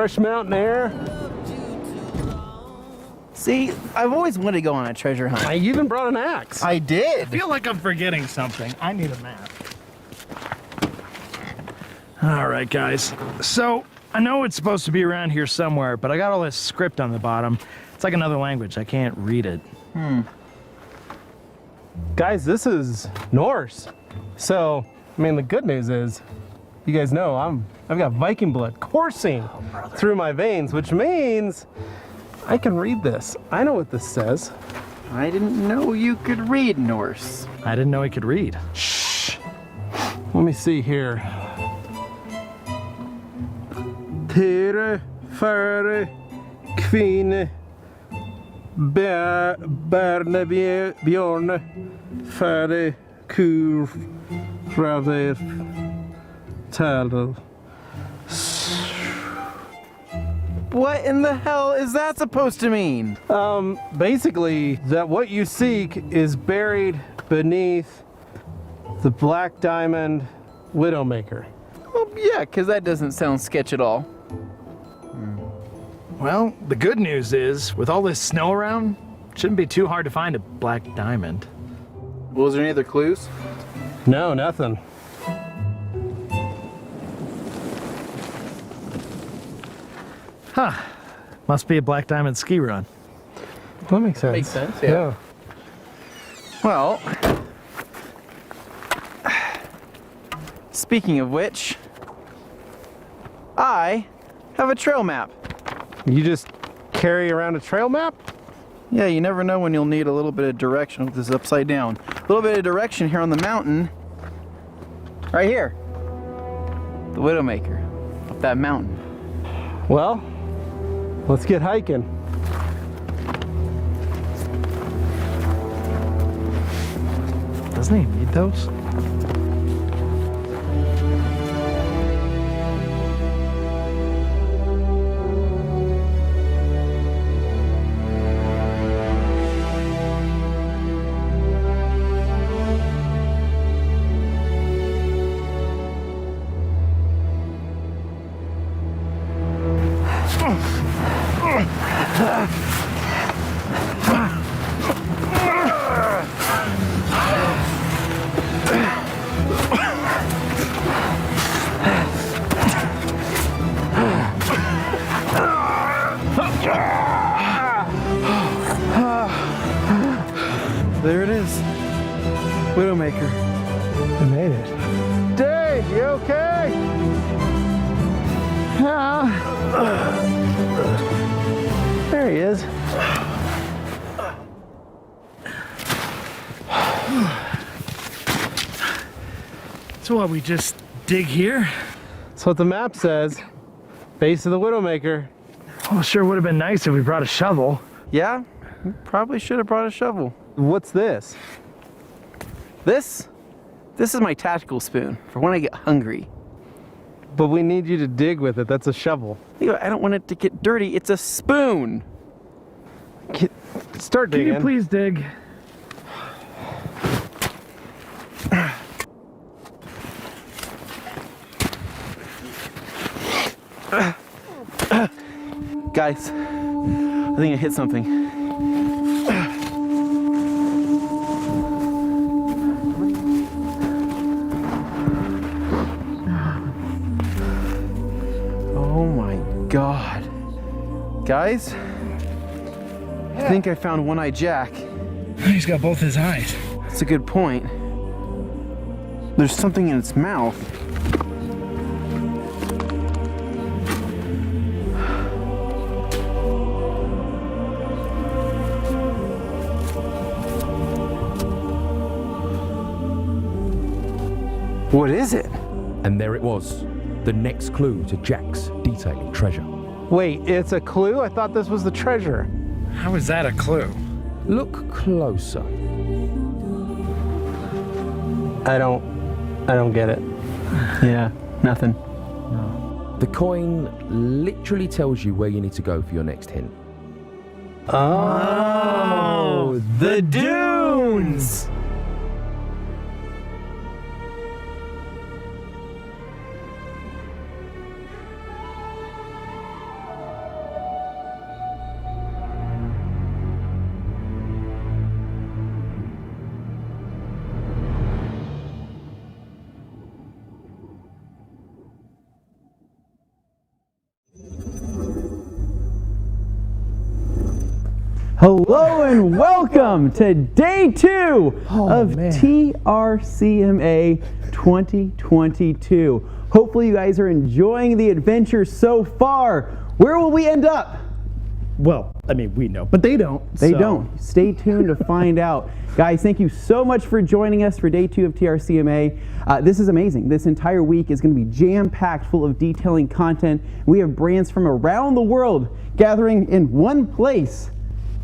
fresh mountain air. See, I've always wanted to go on a treasure hunt. I even brought an axe. I did. I feel like I'm forgetting something. I need a map. All right, guys. So, I know it's supposed to be around here somewhere, but I got all this script on the bottom. It's like another language. I can't read it. Guys, this is Norse. So, I mean, the good news is, you guys know I've got Viking blood coursing through my veins, which means I can read this. I know what this says. I didn't know you could read Norse. I didn't know he could read. Shh. Let me see here. Tere, fare, kvine, bärne, björne, fare, kur, rader, taler. What in the hell is that supposed to mean? Basically, that what you seek is buried beneath the Black Diamond Widowmaker. Well, yeah, because that doesn't sound sketch at all. Well, the good news is, with all this snow around, it shouldn't be too hard to find a black diamond. Well, is there any other clues? No, nothing. Huh. Must be a black diamond ski run. That makes sense. Makes sense, yeah. Well, speaking of which, I have a trail map. You just carry around a trail map? Yeah, you never know when you'll need a little bit of direction. This is upside down. A little bit of direction here on the mountain. Right here. The Widowmaker. Up that mountain. Well, let's get hiking. Doesn't he need those? There it is. Widowmaker. I made it. Dave, you okay? There he is. So what, we just dig here? That's what the map says. Base of the Widowmaker. Well, sure would have been nice if we brought a shovel. Yeah, we probably should have brought a shovel. What's this? This is my tactical spoon for when I get hungry. But we need you to dig with it. That's a shovel. I don't want it to get dirty. It's a spoon. Start Can digging. you please dig? Guys, I think I hit something. Oh my God. Guys, I think I found One-Eyed Jack. He's got both his eyes. That's a good point. There's something in its mouth. What is it? And there it was, the next clue to Jack's detailing treasure. Wait, it's a clue? I thought this was the treasure. How is that a clue? Look closer. I don't get it. Yeah, nothing. The coin literally tells you where you need to go for your next hint. Oh, the dunes! Hello and welcome to day 2 of TRCMA 2022. Hopefully you guys are enjoying the adventure so far. Where will we end up? Well, I mean, we know, but they don't. They don't. Stay tuned to find out. Guys, thank you so much for joining us for day 2 of TRCMA. This is amazing. This entire week is going to be jam-packed full of detailing content. We have brands from around the world gathering in one place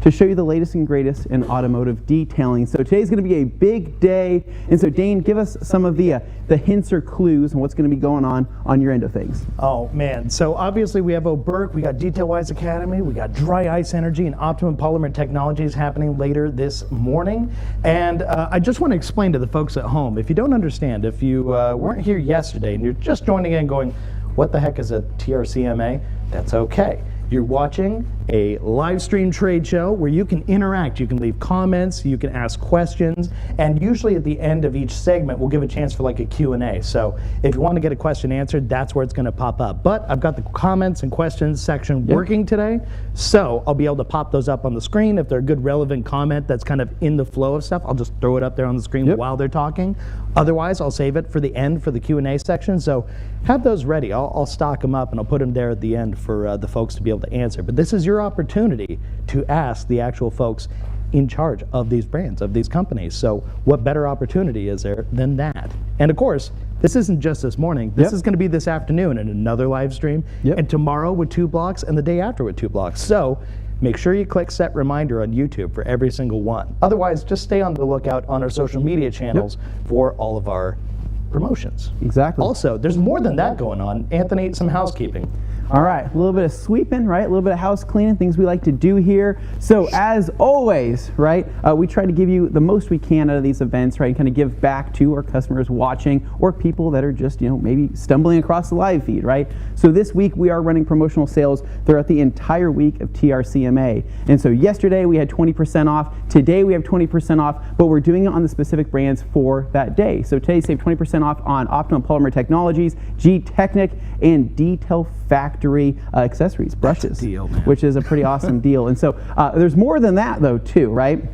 to show you the latest and greatest in automotive detailing. So today's going to be a big day. And so Dane, give us some of the hints or clues on what's going to be going on your end of things. Oh man, so obviously we have Oberk, we got Detail Wise Academy, we got Dry Ice Energy and Optimum Polymer Technologies happening later this morning. And I just want to explain to the folks at home, if you don't understand, if you weren't here yesterday and you're just joining in going, what the heck is a TRCMA? That's okay. You're watching a live stream trade show where you can interact, you can leave comments, you can ask questions, and usually at the end of each segment we'll give a chance for like a Q&A. So if you want to get a question answered, that's where it's going to pop up. But I've got the comments and questions section working today, so I'll be able to pop those up on the screen. If they're a good relevant comment that's kind of in the flow of stuff, I'll just throw it up there on the screen while they're talking. Otherwise, I'll save it for the end for the Q&A section. So have those ready. I'll stock them up and I'll put them there at the end for the folks to be able to answer. But this is your opportunity to ask the actual folks in charge of these brands, of these companies. So what better opportunity is there than that? And of course, this isn't just this morning. This is going to be this afternoon in another live stream, and tomorrow with 2 blocks, and the day after with 2 blocks. So make sure you click set reminder on YouTube for every single one. Otherwise, just stay on the lookout on our social media channels for all of our promotions. Exactly. Also, there's more than that going on. Anthony, some housekeeping. All right, a little bit of sweeping, right? A little bit of house cleaning, things we like to do here. So as always, right, we try to give you the most we can out of these events, right, and kind of give back to our customers watching or people that are just, you know, maybe stumbling across the live feed, right? So this week we are running promotional sales throughout the entire week of TRCMA. And so yesterday we had 20% off. Today we have 20% off, but we're doing it on the specific brands for that day. So today save 20% off on Optimum Polymer Technologies, G-Technic, and Detail Factory accessories, brushes, deal, man. Which is a pretty awesome deal. And so there's more than that though too, right?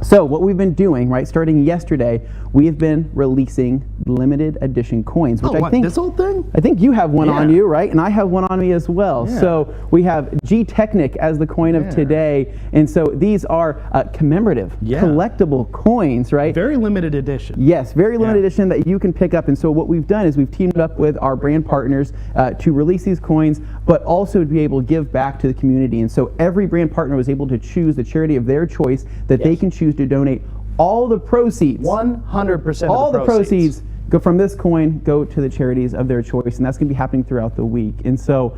So what we've been doing, right, starting yesterday, we have been releasing limited edition coins, which I think this whole thing? I think you have one on you, right? And I have one on me as well. So we have G-Technic as the coin of today, and so these are commemorative, collectible coins, right? Very limited edition. Yes, very limited edition that you can pick up. And so what we've done is we've teamed up with our brand partners to release these coins, but also to be able to give back to the community. And so every brand partner was able to choose the charity of their choice that they can choose to donate all the proceeds. 100% all the proceeds go from this coin, go to the charities of their choice, and that's going to be happening throughout the week. And so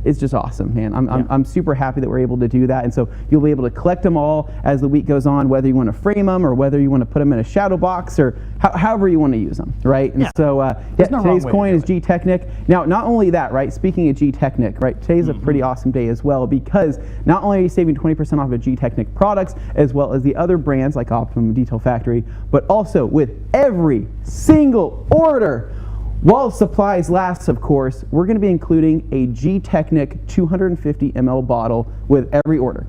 it's just awesome, man. I'm super happy that we're able to do that. And so you'll be able to collect them all as the week goes on, whether you want to frame them or whether you want to put them in a shadow box or however you want to use them, right? And so today's coin is G-Technic. Now, not only that, right, speaking of G-Technic, right, today's a pretty awesome day as well, because not only are you saving 20% off of G-Technic products as well as the other brands like Optimum, Detail Factory, but also with every single order, while supplies last, of course, we're going to be including a G-Technic 250 ml bottle with every order.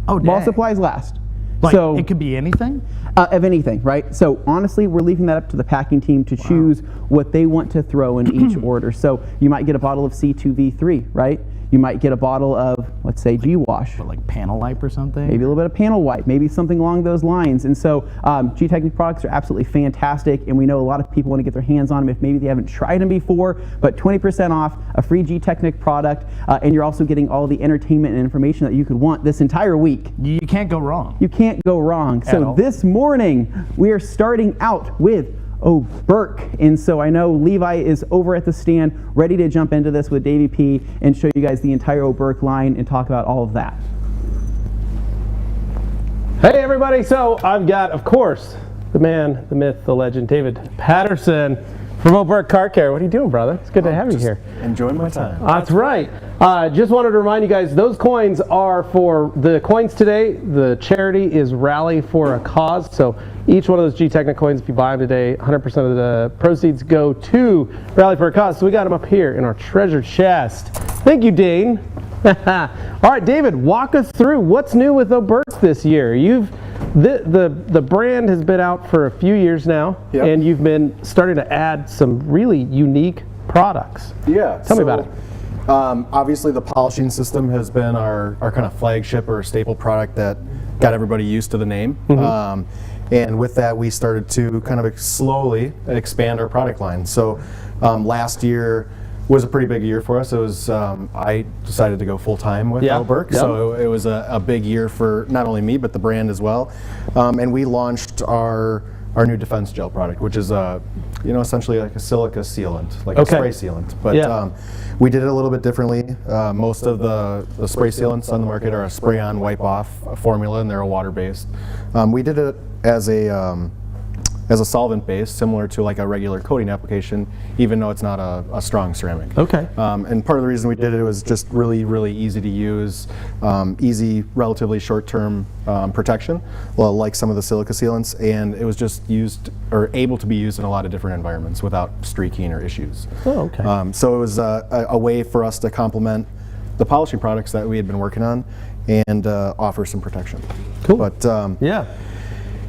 Oh, dang. While supplies last. Like, so it could be anything? Of anything, right? So honestly, we're leaving that up to the packing team to choose what they want to throw in each order. So you might get a bottle of C2V3, right? You might get a bottle of, let's say, G-Wash. Like panel wipe or something? Maybe a little bit of panel wipe, maybe something along those lines. And so G-Technic products are absolutely fantastic, and we know a lot of people want to get their hands on them if maybe they haven't tried them before, but 20% off, a free G-Technic product, and you're also getting all the entertainment and information that you could want this entire week. You can't go wrong. You can't go wrong. So this morning, we are starting out with Oberk. And so I know Levi is over at the stand ready to jump into this with Davey P and show you guys the entire Oberk line and talk about all of that. Hey everybody, so I've got, of course, the man, the myth, the legend, David Patterson from Ober Car Care. What are you doing, brother? It's good to have you here. Enjoying my time. That's right. Just wanted to remind you guys, those coins are for the coins today. The charity is Rally for a Cause. So each one of those G-Technic coins, if you buy them today, 100% of the proceeds go to Rally for a Cause. So we got them up here in our treasure chest. Thank you, Dane. All right, David, walk us through what's new with Oberk this year. The brand has been out for a few years now, Yep. and you've been starting to add some really unique products. Yeah. Tell me about it. Obviously, the polishing system has been our kind of flagship or staple product that got everybody used to the name. And with that, we started to kind of slowly expand our product line. So last year was a pretty big year for us. It was I decided to go full time with Oberk, so it was a big year for not only me but the brand as well. And we launched our new defense gel product, which is essentially like a silica sealant, like a spray sealant. But we did it a little bit differently. Most of the spray sealants on the market are a spray-on, wipe-off formula, and they're a water-based. We did it as a solvent base, similar to like a regular coating application, even though it's not a strong ceramic. Okay. And part of the reason we did it was just really, really easy to use, easy, relatively short-term protection, well, like some of the silica sealants, and it was just used or able to be used in a lot of different environments without streaking or issues. Oh, okay. So it was a way for us to complement the polishing products that we had been working on and offer some protection. Cool. But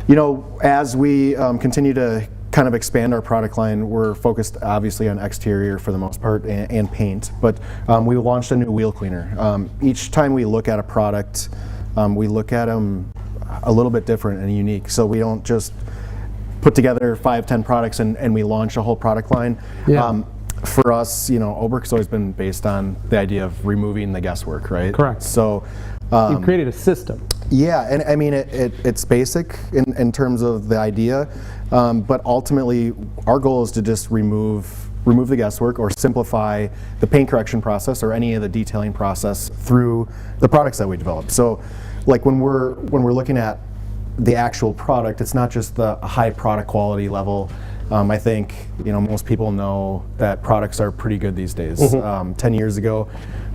You know, as we continue to kind of expand our product line, we're focused obviously on exterior for the most part and paint, but we launched a new wheel cleaner. Each time we look at a product, we look at them a little bit different and unique, so we don't just put together 5-10 products and we launch a whole product line. For us, Oberk's always been based on the idea of removing the guesswork, right? Correct. So You've created a system. yeah, and I mean it's basic in terms of the idea, but ultimately our goal is to just remove the guesswork or simplify the paint correction process or any of the detailing process through the products that we develop. So, like when we're looking at the actual product, it's not just the high product quality level. I think most people know that products are pretty good these days. 10 years ago,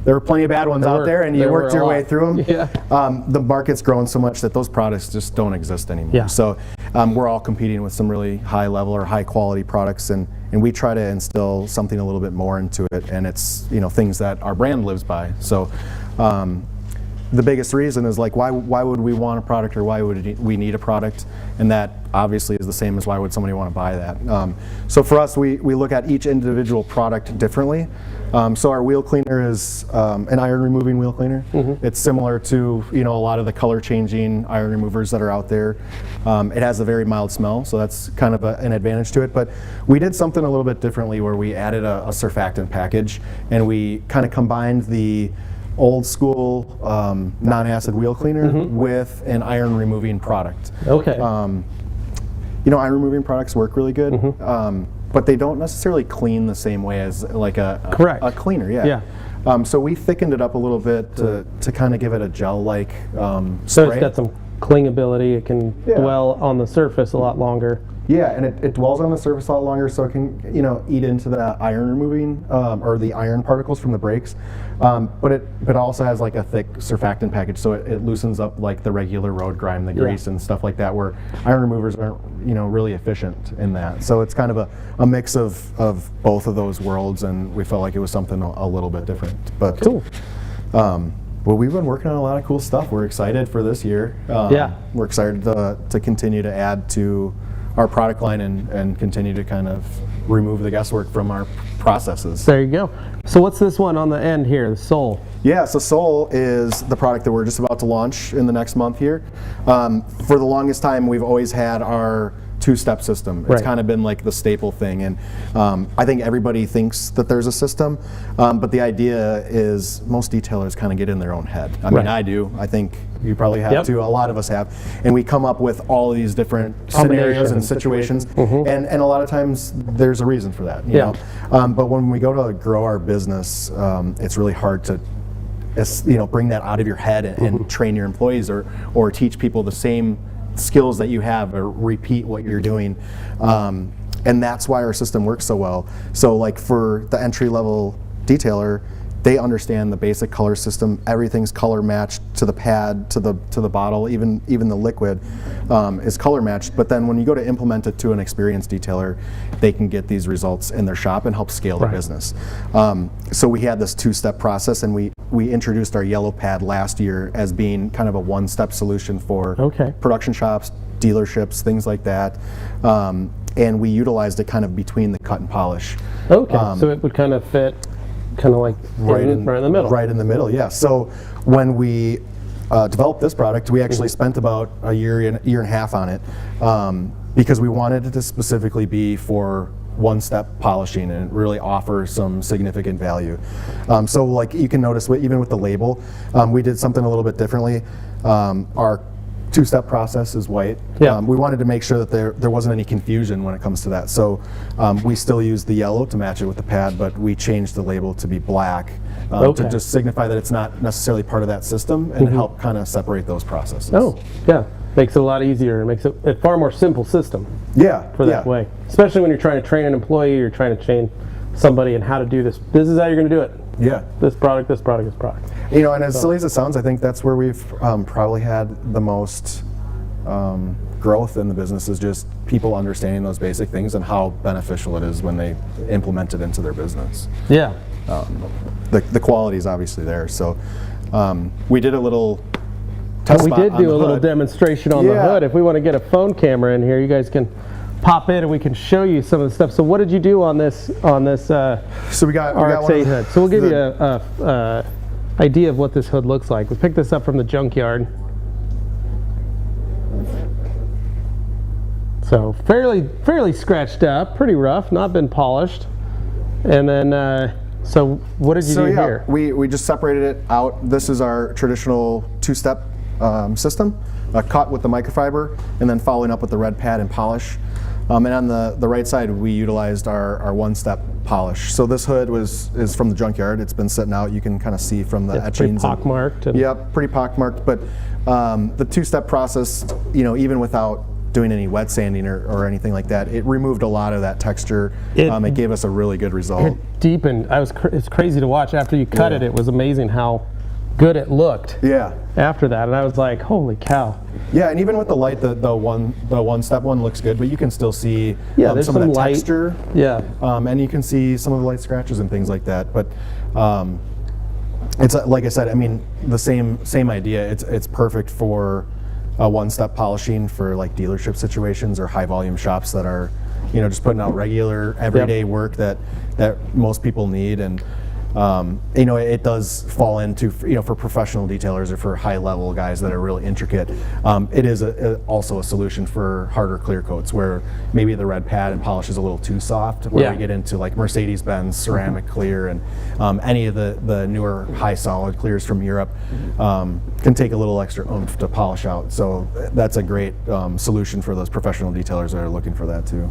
there were plenty of bad ones out there, and you worked your way through them. Yeah. The market's grown so much that those products just don't exist anymore. Yeah. So we're all competing with some really high level or high quality products, and we try to instill something a little bit more into it, and it's things that our brand lives by. So the biggest reason is like why would we want a product, or why would we need a product, and that obviously is the same as why would somebody want to buy that. So for us, we look at each individual product differently. So our wheel cleaner is an iron removing wheel cleaner. It's similar to a lot of the color changing iron removers that are out there. It has a very mild smell, so that's kind of an advantage to it. But we did something a little bit differently where we added a surfactant package, and we kind of combined the old school non-acid wheel cleaner with an iron removing product. Okay. Iron removing products work really good, but they don't necessarily clean the same way as like a cleaner. Yeah. So we thickened it up a little bit to kind of give it a gel-like So spray. it's got some clingability. It can dwell on the surface a lot longer. Yeah, and it dwells on the surface a lot longer, so it can eat into the iron removing or the iron particles from the brakes. But it also has like a thick surfactant package, so it loosens up like the regular road grime, the grease and stuff like that, where iron removers aren't really efficient in that. So it's kind of a mix of both of those worlds, and we felt like it was something a little bit different. But Cool. Well, we've been working on a lot of cool stuff. We're excited for this year. We're excited to continue to add to our product line and continue to kind of remove the guesswork from our processes. There you go. So what's this one on the end here, the sole? Yeah, so Soul is the product that we're just about to launch in the next month here. For the longest time, we've always had our two-step system. It's kind of been like the staple thing, and I think everybody thinks that there's a system, but the idea is most detailers kind of get in their own head. I mean, I do. I think you probably have too. A lot of us have, and we come up with all of these different scenarios and situations, and a lot of times there's a reason for that. You know? But when we go to grow our business, it's really hard to bring that out of your head and train your employees or teach people the same skills that you have or repeat what you're doing, and that's why our system works so well. So like for the entry-level detailer, they understand the basic color system. Everything's color matched to the pad, to the bottle, even the liquid is color matched. But then when you go to implement it to an experienced detailer, they can get these results in their shop and help scale their business. So we had this two-step process, and we introduced our yellow pad last year as being kind of a one-step solution for production shops, dealerships, things like that. And we utilized it kind of between the cut and polish. So it would kind of fit kind of like right in the middle. Right in the middle, yeah. So when we developed this product, we actually spent about a year and a half on it because we wanted it to specifically be for one-step polishing and really offer some significant value. So like you can notice, even with the label, we did something a little bit differently. Our two-step process is white. We wanted to make sure that there wasn't any confusion when it comes to that. So we still use the yellow to match it with the pad, but we changed the label to be black to just signify that it's not necessarily part of that system and help kind of separate those processes. Makes it a lot easier. It makes it a far more simple system. For that way. Especially when you're trying to train an employee, you're trying to train somebody in how to do this. This is how you're going to do it. This product, this product, this product. You know, and as silly as it sounds, I think that's where we've probably had the most growth in the business, is just people understanding those basic things and how beneficial it is when they implement it into their business. The quality is obviously there. So we did a little test spot. We did do a little demonstration on the hood. If we want to get a phone camera in here, you guys can pop in and we can show you some of the stuff. So what did you do on this so we got RX-8 hood? So we'll give you a idea of what this hood looks like. We picked this up from the junkyard. So fairly scratched up, pretty rough, not been polished. And then so what did you do here? We just separated it out. This is our traditional two-step system, cut with the microfiber and then following up with the red pad and polish. And on the right side, we utilized our one-step polish. So this hood is from the junkyard. It's been sitting out. You can kind of see from the etchings. Pretty pockmarked. Pretty pockmarked. But the two-step process, you know, even without doing any wet sanding or anything like that, it removed a lot of that texture. It gave us a really good result. It deepened. It's crazy to watch. After you cut it, it was amazing how good it looked. After that, and I was like, holy cow. And even with the light, the one-step one looks good, but you can still see there's some of the light texture. And you can see some of the light scratches and things like that. But it's like I said, I mean, the same idea. It's perfect for one-step polishing for like dealership situations or high-volume shops that are, you know, just putting out regular, everyday work that most people need. And you know, it does fall into, you know, for professional detailers or for high-level guys that are really intricate. It is also a solution for harder clear coats where maybe the red pad and polish is a little too soft, where we get into like Mercedes-Benz ceramic clear and any of the newer high solid clears from Europe can take a little extra oomph to polish out. So that's a great solution for those professional detailers that are looking for that too.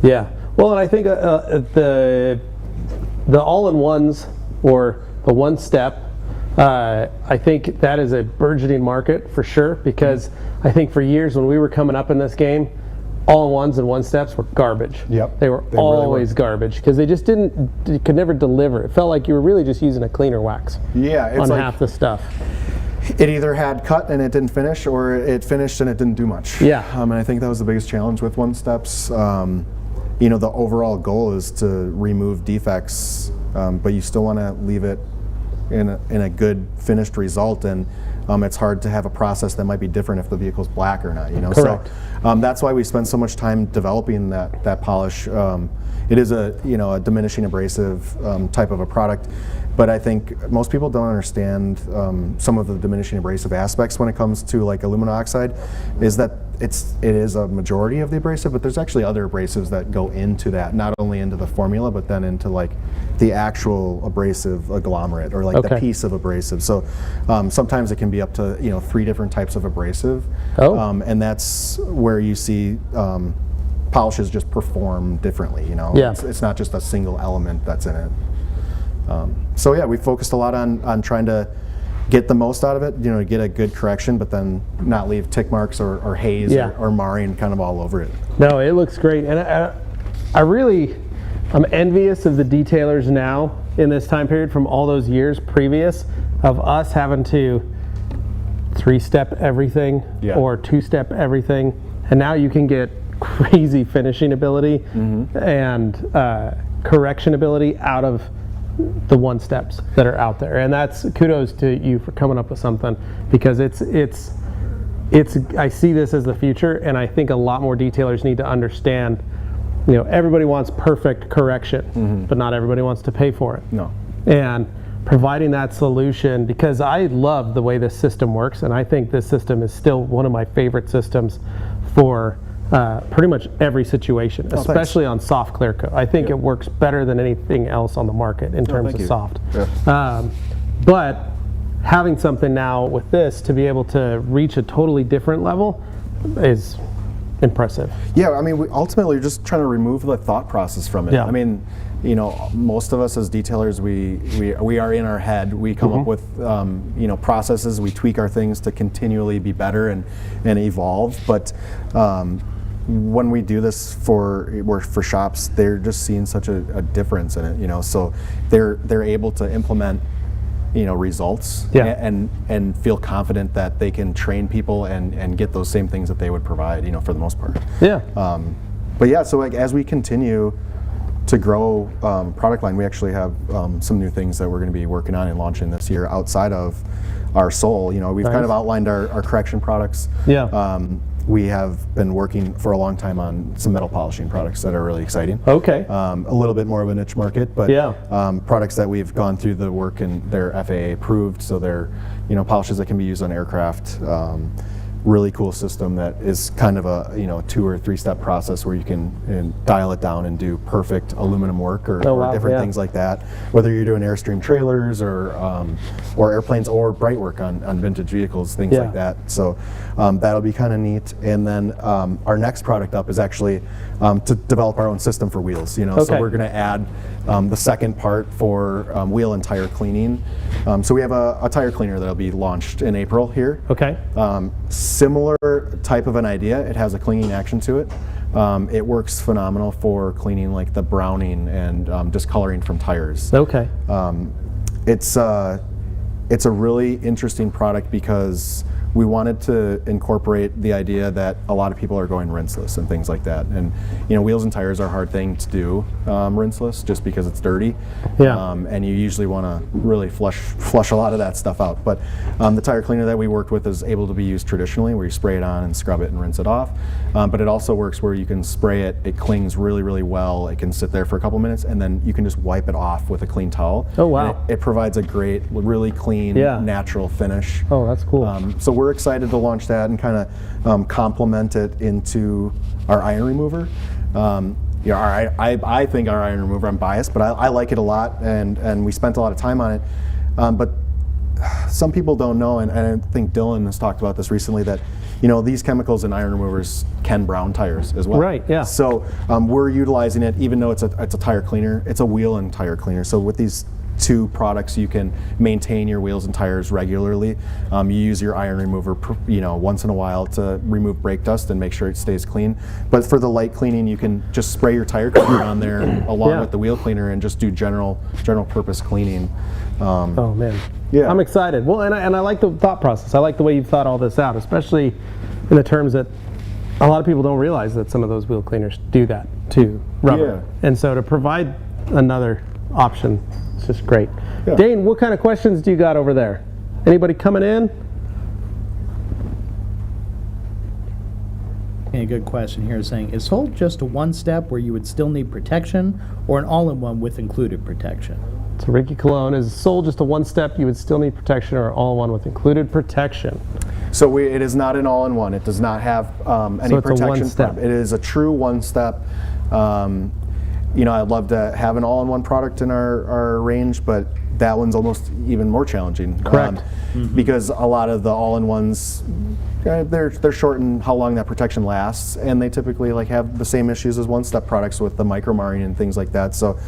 Well, and I think the all-in-ones, or the one step, I think that is a burgeoning market for sure, because I think for years when we were coming up in this game, all-in-ones and one-steps were garbage. They were always garbage because they just could never deliver. It felt like you were really just using a cleaner wax on like half the stuff. It either had cut and it didn't finish, or it finished and it didn't do much. And I think that was the biggest challenge with one-steps. You know, the overall goal is to remove defects, but you still want to leave it in a good finished result, and it's hard to have a process that might be different if the vehicle's black or not, you know. Correct. So that's why we spend so much time developing that polish. It is a diminishing abrasive type of a product, but I think most people don't understand some of the diminishing abrasive aspects when it comes to like aluminum oxide. Is that it is a majority of the abrasive, but there's actually other abrasives that go into that, not only into the formula, but then into like the actual abrasive agglomerate or like the piece of abrasive. So sometimes it can be up to 3 different types of abrasive, and that's where you see polishes just perform differently. It's not just a single element that's in it. So yeah, we focused a lot on trying to get the most out of it, get a good correction, but then not leave tick marks or haze or marring kind of all over it. No, it looks great, and I'm envious of the detailers now in this time period from all those years previous of us having to 3-step everything or 2-step everything, and now you can get crazy finishing ability and correction ability out of the 1-steps that are out there. And that's kudos to you for coming up with something, because it's I see this as the future, and I think a lot more detailers need to understand, you know, everybody wants perfect correction, but not everybody wants to pay for it. No. And providing that solution, because I love the way this system works, and I think this system is still one of my favorite systems for pretty much every situation, especially on soft clear coat. I think it works better than anything else on the market in terms of soft. But having something now with this to be able to reach a totally different level is impressive. Yeah, I mean, ultimately you're just trying to remove the thought process from it. Yeah. I mean, you know, most of us as detailers, we are in our head. We come up with you know, processes. We tweak our things to continually be better and evolve. But when we do this for shops, they're just seeing such a difference in it. You know, so they're able to implement, you know, results and feel confident that they can train people and get those same things that they would provide, you know, for the most part. Yeah. But yeah, so like as we continue to grow product line, we actually have some new things that we're going to be working on and launching this year outside of our sole. You know, we've kind of outlined our correction products. Yeah. We have been working for a long time on some metal polishing products that are really exciting. Okay. A little bit more of a niche market, but products that we've gone through the work and they're FAA approved, so they're, you know, polishes that can be used on aircraft. Really cool system that is kind of a, you know, 2 or 3-step process where you can dial it down and do perfect aluminum work or different things like that. Whether you're doing Airstream trailers or airplanes or bright work on vintage vehicles, things like that. So that'll be kind of neat. And then our next product up is actually to develop our own system for wheels. You know, so we're going to add the second part for wheel and tire cleaning. So we have a tire cleaner that'll be launched in April here. Okay. Similar type of an idea. It has a cleaning action to it. It works phenomenal for cleaning like the browning and discoloring from tires. Okay. It's a really interesting product because we wanted to incorporate the idea that a lot of people are going rinseless and things like that. And, you know, wheels and tires are a hard thing to do rinseless just because it's dirty. And you usually want to really flush a lot of that stuff out. But the tire cleaner that we worked with is able to be used traditionally, where you spray it on and scrub it and rinse it off. But it also works where you can spray it, it clings really, really well. It can sit there for a couple minutes, and then you can just wipe it off with a clean towel. Oh, wow. It provides a great, really clean, natural finish. Oh, that's cool. So we're excited to launch that and kind of complement it into our iron remover. Yeah, I think our iron remover, I'm biased, but I like it a lot, and we spent a lot of time on it. But some people don't know, and I think Dylan has talked about this recently, that, you know, these chemicals in iron removers can brown tires as well. Right, yeah. So we're utilizing it, even though it's a tire cleaner, it's a wheel and tire cleaner. So with these 2 products, you can maintain your wheels and tires regularly. You use your iron remover, you know, once in a while to remove brake dust and make sure it stays clean. But for the light cleaning, you can just spray your tire cleaner on there along with the wheel cleaner and just do general purpose cleaning. Oh man, yeah, I'm excited. Well, and I like the thought process. I like the way you've thought all this out, especially in the terms that a lot of people don't realize that some of those wheel cleaners do that to rubber. And so to provide another option, it's just great. Dane, what kind of questions do you got over there? Anybody coming in? A good question here saying, is Sole just a 1-step where you would still need protection, or an all-in-one with included protection? So Ricky Cologne, is Sole just a 1-step you would still need protection, or all-in-one with included protection? So it is not an all-in-one. It does not have any so it's protection. A 1-step. It is a true 1-step. You know, I'd love to have an all-in-one product in our range, but that one's almost even more challenging. Correct. Because a lot of the all-in-ones, they're short in how long that protection lasts, and they typically like have the same issues as 1-step products with the micro marring and things like that. So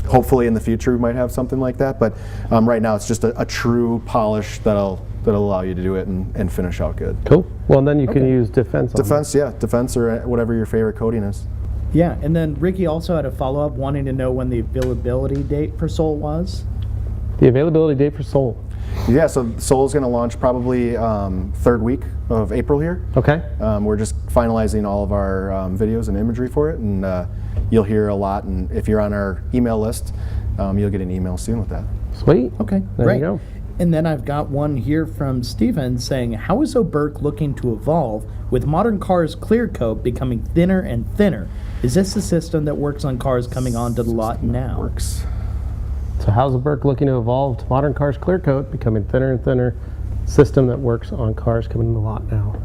hopefully in the future we might have something like that, but right now it's just a true polish that'll allow you to do it and finish out good. Cool. Well, and then you can use defense on Defense, yeah, defense or whatever your favorite coating is. Yeah, and then Ricky also had a follow-up wanting to know when the availability date for Soul was. The availability date for Soul. Yeah, so Soul's going to launch probably third week of April here. Okay. We're just finalizing all of our videos and imagery for it, and you'll hear a lot. And if you're on our email list, you'll get an email soon with that. Sweet. Okay, There great. you go. And then I've got one here from Steven saying, how is Oberk looking to evolve with modern cars' clear coat becoming thinner and thinner? Is this a system that works on cars coming onto the lot now? Works. So how's Oberk looking to evolve to modern cars' clear coat, becoming thinner and thinner system that works on cars coming in the lot now?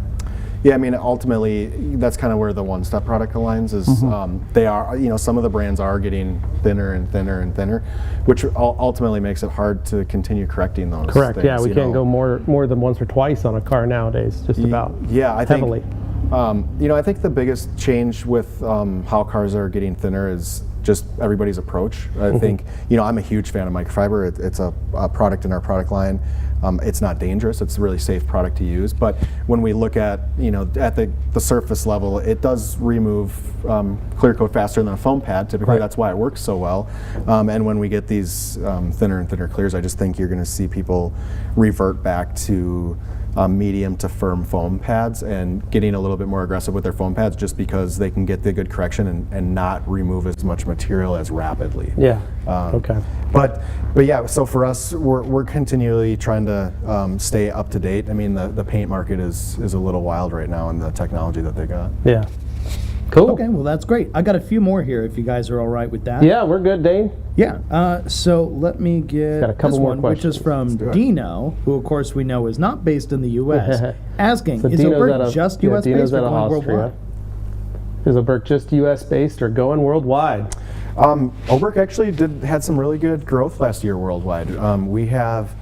Yeah, I mean, ultimately, that's kind of where the one-step product aligns is they are, some of the brands are getting thinner and thinner and thinner, which ultimately makes it hard to continue correcting those Correct. things, Yeah, we can't go more than once or twice on a car nowadays, just about. Yeah, I think, heavily. I think the biggest change with how cars are getting thinner is just everybody's approach. I think, I'm a huge fan of microfiber. It's a product in our product line. It's not dangerous. It's a really safe product to use. But when we look at, at the surface level, it does remove clear coat faster than a foam pad. Typically, that's why it works so well. And when we get these thinner and thinner clears, I just think you're going to see people revert back to medium to firm foam pads and getting a little bit more aggressive with their foam pads just because they can get the good correction and not remove as much material as rapidly. Yeah. Okay. But yeah, so for us, we're continually trying to stay up to date. I mean, the paint market is a little wild right now in the technology that they got. Yeah. Cool. Okay, well that's great. I got a few more here if you guys are all right with that. Yeah, we're good, Dane. Yeah, so let me get Got a couple this more one, which is questions. from Dino, who of course we know is not based in the U.S., asking, So is Dino's Oberk out of- just yeah, U.S. Dino's based or out of going Austria. worldwide? Is Oberk just U.S. based or going worldwide? Oberk actually had some really good growth last year worldwide. We have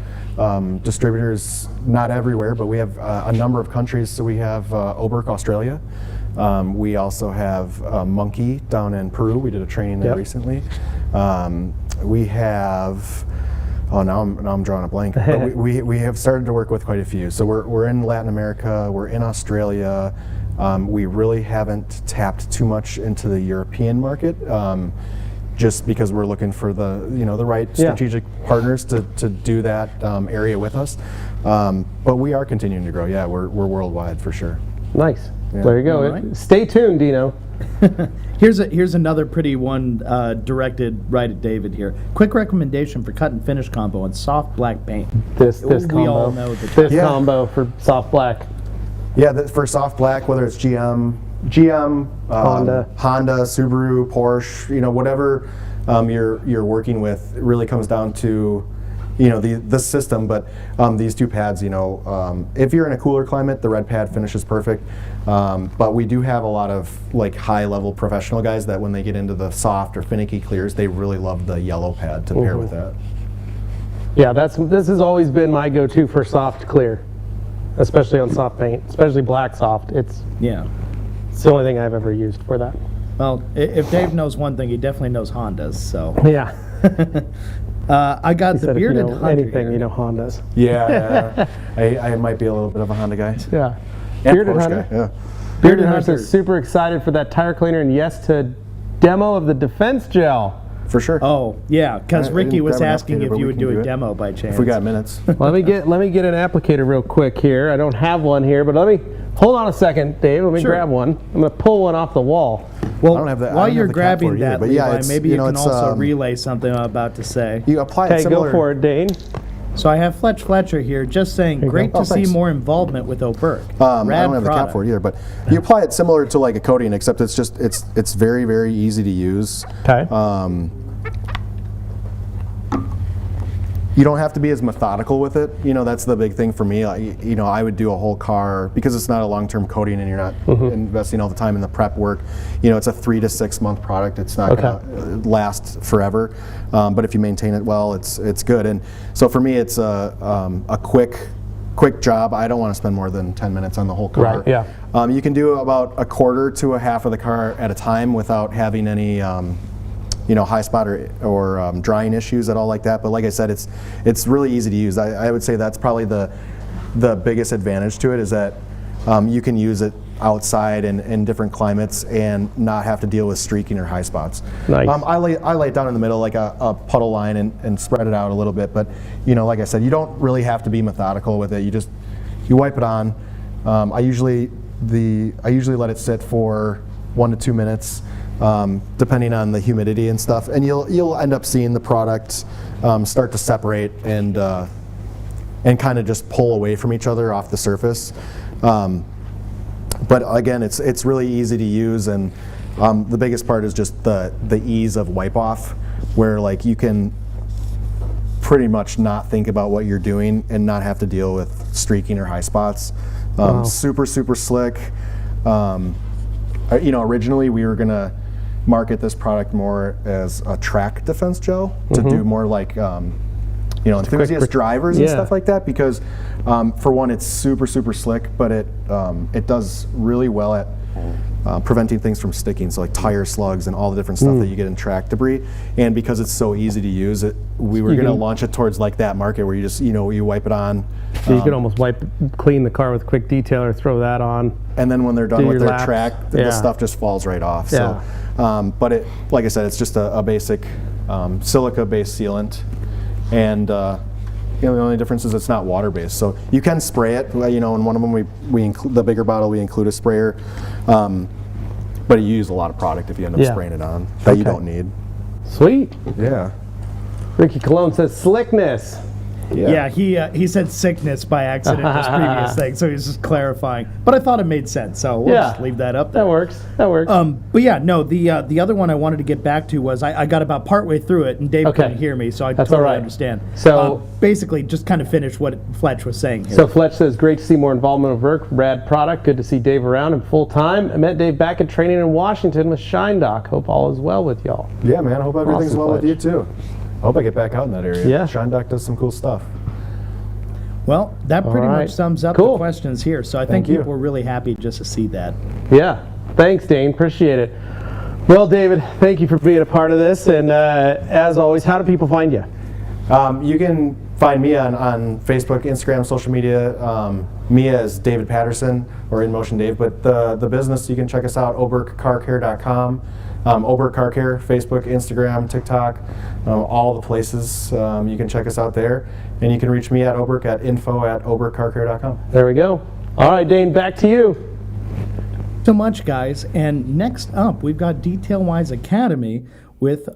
distributors not everywhere, but we have a number of countries. So we have Oberk Australia. We also have Monkey down in Peru. We did a training there recently. We have, now I'm drawing a blank. But we have started to work with quite a few. So we're in Latin America. We're in Australia. We really haven't tapped too much into the European market. Just because we're looking for the the right strategic partners to do that area with us, but we are continuing to grow. Yeah, we're worldwide for sure. Nice. Yeah. There you go. All right. Stay tuned, Dino. Here's another pretty one directed right at David here. Quick recommendation for cut and finish combo on soft black paint. This We combo. all know the This Yeah. combo for soft black. Yeah, for soft black, whether it's GM, Honda. Subaru, Porsche, whatever you're working with, it really comes down to the system. But these two pads, if you're in a cooler climate, the red pad finishes perfect. But we do have a lot of high level professional guys that when they get into the soft or finicky clears, they really love the yellow pad to pair with that. Yeah, this has always been my go-to for soft clear, especially on soft paint, especially black soft. It's Yeah. the only thing I've ever used for that. Well, if Dave knows one thing, he definitely knows Hondas. So Yeah. I got the Said if you bearded know hunter anything, here. you know Hondas. Yeah, I might be a little bit of a Honda guy. Yeah. And Bearded Porsche Hunter. guy, yeah. Bearded Hunter. Hunter is super excited for that tire cleaner and yes to demo of the defense gel. For sure. Oh yeah, because I Ricky didn't was grab an asking applicator, if but you we would can do do a it. demo by chance. If we got minutes. let me get an applicator real quick here. I don't have one here, but let me hold on a second, Dave. Let me Sure. grab one. I'm gonna pull one off the wall. Well, I don't have the- I while don't you're have the cap for grabbing it either, that, but yeah, Levi, it's, maybe you you know, can it's, also relay something I'm about to say. You apply it Okay, similar. go for it, Dane. So I have Fletch Fletcher here, just saying, great go. to Oh, see thanks. more involvement with Oberk. I Rad don't have the cap product. for it either, but you apply it similar to like a coating, except it's just it's very, very easy to use. Okay. You don't have to be as methodical with it. That's the big thing for me. I would do a whole car because it's not a long-term coating and you're not investing all the time in the prep work. It's a 3 to 6 month product. It's not going to last forever. But if you maintain it well, it's good. And so for me, it's a quick job. I don't want to spend more than 10 minutes on the whole car. Right, yeah. You can do about a quarter to a half of the car at a time without having any high spot or drying issues at all like that. But like I said, it's really easy to use. I would say that's probably the biggest advantage to it is that you can use it outside and in different climates and not have to deal with streaking or high spots. Nice. I lay it down in the middle like a puddle line and spread it out a little bit, but like I said, you don't really have to be methodical with it. You wipe it on. I usually let it sit for 1 to 2 minutes, depending on the humidity and stuff, and you'll end up seeing the product start to separate and kind of just pull away from each other off the surface. But again, it's really easy to use, and the biggest part is just the ease of wipe off, where like you can pretty much not think about what you're doing and not have to deal with streaking or high spots. Wow. Super slick. Originally we were gonna market this product more as a track defense gel to do more like enthusiast drivers and stuff like that, because for one, it's super slick, but it does really well at preventing things from sticking, so like tire slugs and all the different stuff that you get in track debris. And because it's so easy to use, we were going to launch it towards like that market where you just you wipe it on. So you can almost clean the car with quick detailer, throw that on. And then when they're done with their laps. track, the stuff just falls right off. Yeah. So, but like I said, it's just a basic silica-based sealant, and the only difference is it's not water-based. So you can spray it. In one of them, we include the bigger bottle. We include a sprayer, but you use a lot of product if you end up spraying it on that you don't need. Sweet. Yeah. Ricky Cologne says slickness. Yeah, he said sickness by accident in his previous thing, so he's just clarifying. But I thought it made sense, so we'll just leave that up there. That works. But yeah, no, the other one I wanted to get back to was I got about partway through it, and Dave couldn't hear me, so I totally understand. So basically, just kind of finish what Fletch was saying here. So Fletch says, great to see more involvement of Oberk, rad product, good to see Dave around and full time. I met Dave back at training in Washington with Shine Doc. Hope all is well with y'all. Yeah, man, I hope everything's well with you too. I hope I get back out in that area. Yeah. Shine Doc does some cool stuff. Well, that pretty much sums up the questions here, so I think you. people were really happy just to see that. Yeah, thanks, Dane. Appreciate it. Well, David, thank you for being a part of this, and as always, how do people find you? You can find me on Facebook, Instagram, social media. Me as David Patterson or In Motion Dave, but the business, you can check us out, obercarcare.com. Ober Car Care, Facebook, Instagram, TikTok, all the places. You can check us out there, and you can reach me at Oberk at info@obercarcare.com. There we go. All right, Dane, back to you. So much, guys. And next up, we've got Detail Wise Academy with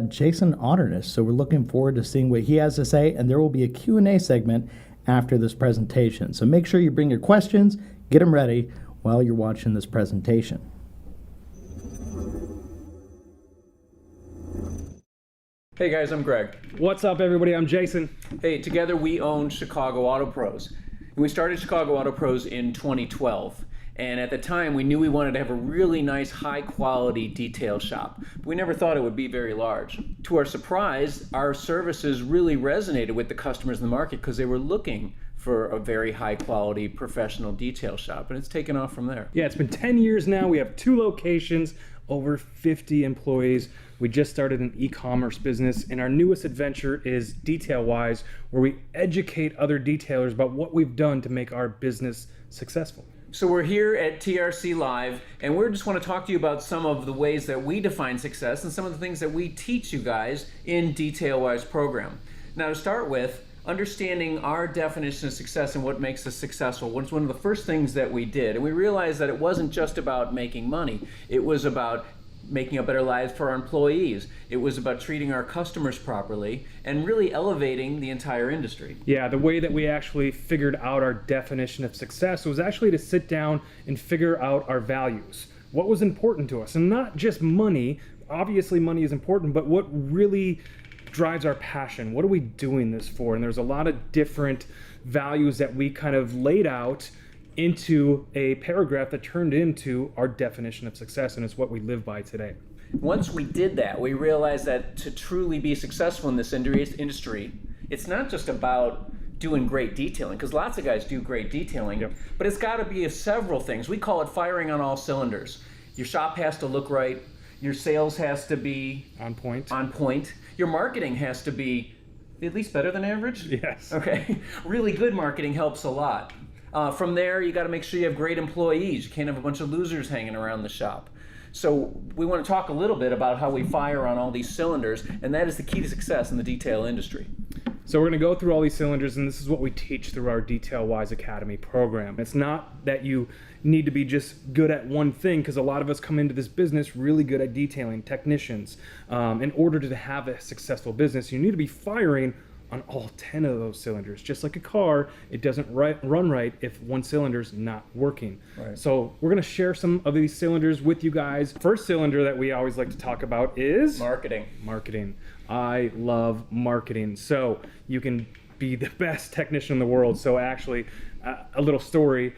Jason Otterness. So we're looking forward to seeing what he has to say, and there will be a Q&A segment after this presentation. So make sure you bring your questions, get them ready while you're watching this presentation. Hey guys, I'm Greg. What's up, everybody? I'm Jason. Hey, together we own Chicago Auto Pros. And we started Chicago Auto Pros in 2012. And at the time, we knew we wanted to have a really nice, high-quality detail shop. But we never thought it would be very large. To our surprise, our services really resonated with the customers in the market because they were looking for a very high-quality, professional detail shop. And it's taken off from there. Yeah, it's been 10 years now. We have 2 locations, over 50 employees. We just started an e-commerce business, and our newest adventure is Detail Wise, where we educate other detailers about what we've done to make our business successful. So we're here at TRC Live, and we just want to talk to you about some of the ways that we define success and some of the things that we teach you guys in Detail Wise program. Now, to start with, understanding our definition of success and what makes us successful was one of the first things that we did. And we realized that it wasn't just about making money. It was about making a better lives for our employees. It was about treating our customers properly and really elevating the entire industry. Yeah, the way that we actually figured out our definition of success was actually to sit down and figure out our values. What was important to us, and not just money. Obviously money is important, but what really drives our passion? What are we doing this for? And there's a lot of different values that we kind of laid out into a paragraph that turned into our definition of success, and it's what we live by today. Once we did that, we realized that to truly be successful in this industry, it's not just about doing great detailing, because lots of guys do great detailing, but it's got to be several things. We call it firing on all cylinders. Your shop has to look right, your sales has to be on point, your marketing has to be at least better than average. Yes. Okay. Really good marketing helps a lot. From there, you got to make sure you have great employees. You can't have a bunch of losers hanging around the shop. So we want to talk a little bit about how we fire on all these cylinders, and that is the key to success in the detail industry. So we're going to go through all these cylinders, and this is what we teach through our Detail Wise Academy program. It's not that you need to be just good at one thing, because a lot of us come into this business really good at detailing, technicians. In order to have a successful business, you need to be firing on all 10 of those cylinders. Just like a car, it doesn't run right if one cylinder's not working. Right. So we're gonna share some of these cylinders with you guys. First cylinder that we always like to talk about is Marketing. Marketing. I love marketing. So you can be the best technician in the world. So actually, a little story.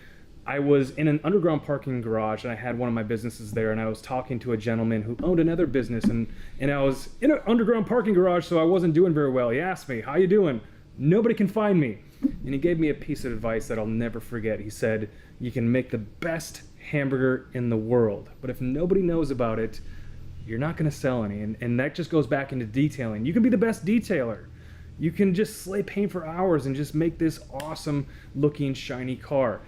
I was in an underground parking garage, and I had one of my businesses there, and I was talking to a gentleman who owned another business, and I was in an underground parking garage, so I wasn't doing very well. He asked me, "How you doing?" "Nobody can find me." And he gave me a piece of advice that I'll never forget. He said, "You can make the best hamburger in the world, but if nobody knows about it, you're not going to sell any." And that just goes back into detailing. You can be the best detailer. You can just slay paint for hours and just make this awesome looking shiny car.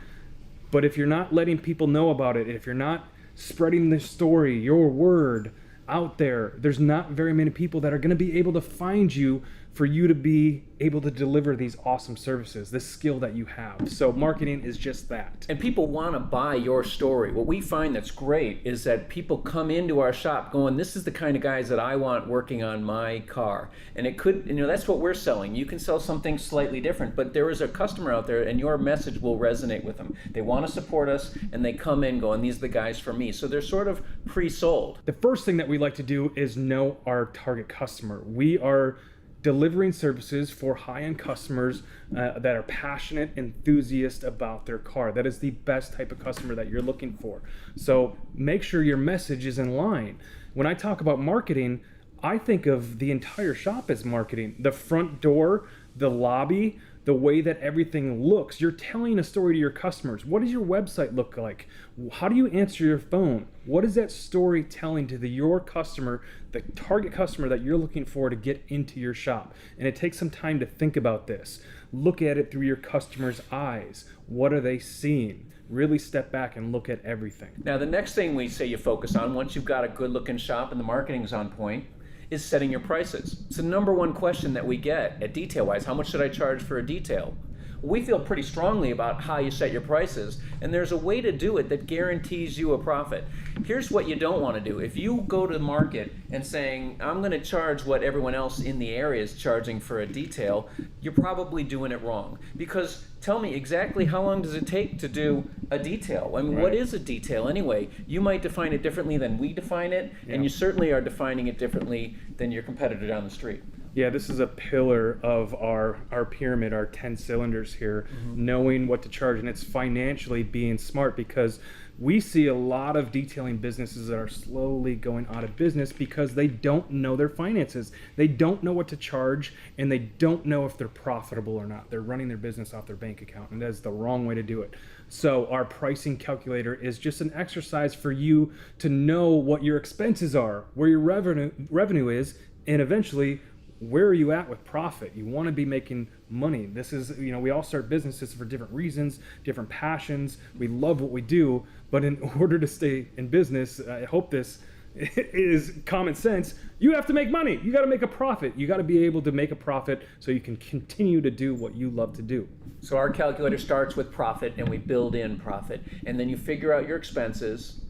But if you're not letting people know about it, if you're not spreading the story, your word out there, there's not very many people that are going to be able to find you for you to be able to deliver these awesome services, this skill that you have. So marketing is just that. And people want to buy your story. What we find that's great is that people come into our shop going, "This is the kind of guys that I want working on my car." And it could, that's what we're selling. You can sell something slightly different, but there is a customer out there and your message will resonate with them. They want to support us and they come in going, "These are the guys for me." So they're sort of pre-sold. The first thing that we like to do is know our target customer. We are delivering services for high-end customers that are passionate, enthusiast about their car. That is the best type of customer that you're looking for. So make sure your message is in line. When I talk about marketing, I think of the entire shop as marketing. The front door, the lobby, the way that everything looks. You're telling a story to your customers. What does your website look like? How do you answer your phone? What is that story telling to your customer, the target customer that you're looking for to get into your shop? And it takes some time to think about this. Look at it through your customer's eyes. What are they seeing? Really step back and look at everything. Now, the next thing we say you focus on, once you've got a good looking shop and the marketing's on point, is setting your prices. It's the number one question that we get at Detail Wise. How much should I charge for a detail? We feel pretty strongly about how you set your prices, and there's a way to do it that guarantees you a profit. Here's what you don't want to do. If you go to the market and saying, "I'm going to charge what everyone else in the area is charging for a detail," you're probably doing it wrong. Because tell me exactly how long does it take to do a detail? I mean, what is a detail anyway? You might define it differently than we define it, and you certainly are defining it differently than your competitor down the street. Yeah, this is a pillar of our pyramid, our 10 cylinders here, knowing what to charge, and it's financially being smart, because we see a lot of detailing businesses that are slowly going out of business because they don't know their finances. They don't know what to charge, and they don't know if they're profitable or not. They're running their business off their bank account, and that's the wrong way to do it. So our pricing calculator is just an exercise for you to know what your expenses are, where your revenue is, and eventually where are you at with profit? You want to be making money. This is, we all start businesses for different reasons, different passions. We love what we do, but in order to stay in business, I hope this is common sense, you have to make money. You got to make a profit. You got to be able to make a profit so you can continue to do what you love to do. So our calculator starts with profit, and we build in profit. And then you figure out your expenses,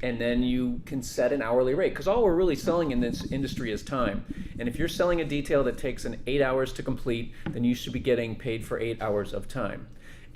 and then you can set an hourly rate, because all we're really selling in this industry is time. And if you're selling a detail that takes 8 hours to complete, then you should be getting paid for 8 hours of time.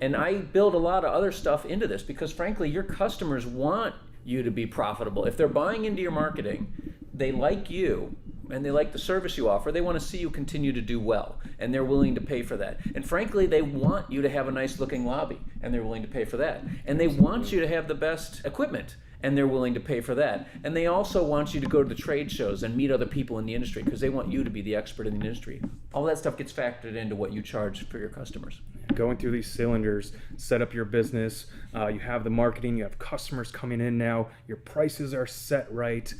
And I build a lot of other stuff into this because, frankly, your customers want you to be profitable. If they're buying into your marketing, they like you and they like the service you offer. They want to see you continue to do well, and they're willing to pay for that. And frankly, they want you to have a nice looking lobby, and they're willing to pay for that. And they want you to have the best equipment, and they're willing to pay for that. And they also want you to go to the trade shows and meet other people in the industry because they want you to be the expert in the industry. All that stuff gets factored into what you charge for your customers. Going through these cylinders, set up your business, you have the marketing, you have customers coming in now, your prices are set right.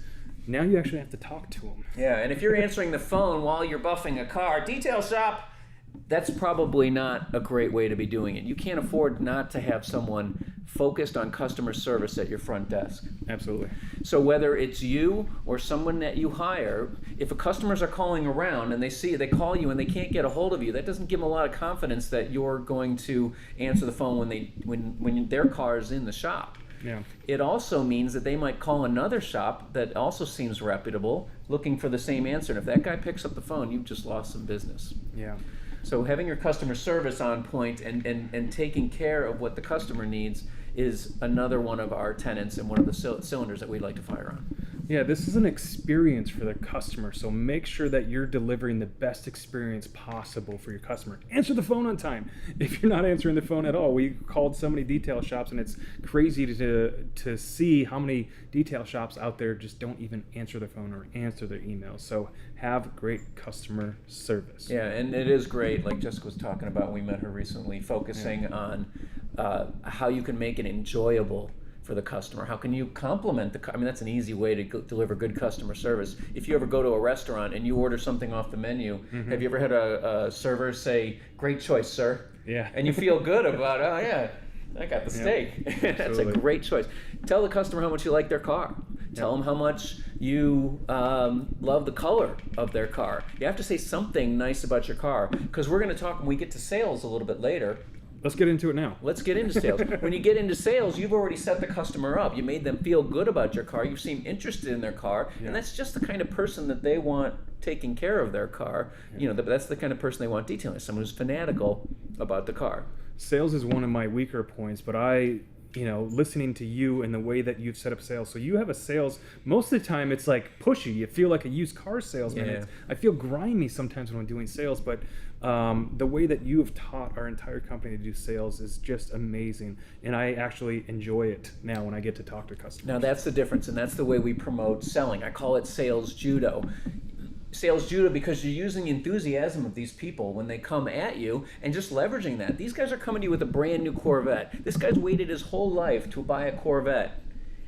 Now you actually have to talk to them. Yeah, and if you're answering the phone while you're buffing a car, detail shop, that's probably not a great way to be doing it. You can't afford not to have someone focused on customer service at your front desk. Absolutely. So whether it's you or someone that you hire, if customers are calling around and they call you and they can't get a hold of you, that doesn't give them a lot of confidence that you're going to answer the phone when their car is in the shop. Yeah. It also means that they might call another shop that also seems reputable, looking for the same answer. And if that guy picks up the phone, you've just lost some business. Yeah. So having your customer service on point and taking care of what the customer needs is another one of our tenets and one of the cylinders that we like to fire on. Yeah, this is an experience for the customer, so make sure that you're delivering the best experience possible for your customer. Answer the phone on time. If you're not answering the phone at all, we called so many detail shops, and it's crazy to see how many detail shops out there just don't even answer the phone or answer their emails. So have great customer service. Yeah, and it is great, like Jessica was talking about, we met her recently, focusing on how you can make it enjoyable for the customer. How can you compliment I mean, that's an easy way to deliver good customer service. If you ever go to a restaurant and you order something off the menu, have you ever had a server say, "Great choice, sir"? Yeah. And you feel good about, oh yeah, I got the steak. That's a Absolutely. great choice. Tell the customer how much you like their car. Tell them how much you love the color of their car. You have to say something nice about your car, because we're going to talk when we get to sales a little bit later. Let's get into it now. Let's get into sales. When you get into sales, you've already set the customer up. You made them feel good about your car. You seem interested in their car, and that's just the kind of person that they want taking care of their car. You know, that's the kind of person they want detailing. Someone who's fanatical about the car. Sales is one of my weaker points, but listening to you and the way that you've set up sales. So you have a sales, most of the time it's like pushy. You feel like a used car salesman. Yeah. I feel grimy sometimes when I'm doing sales, but the way that you have taught our entire company to do sales is just amazing. And I actually enjoy it now when I get to talk to customers. Now that's the difference, and that's the way we promote selling. I call it sales judo. Sales judo, because you're using the enthusiasm of these people when they come at you and just leveraging that. These guys are coming to you with a brand new Corvette. This guy's waited his whole life to buy a Corvette,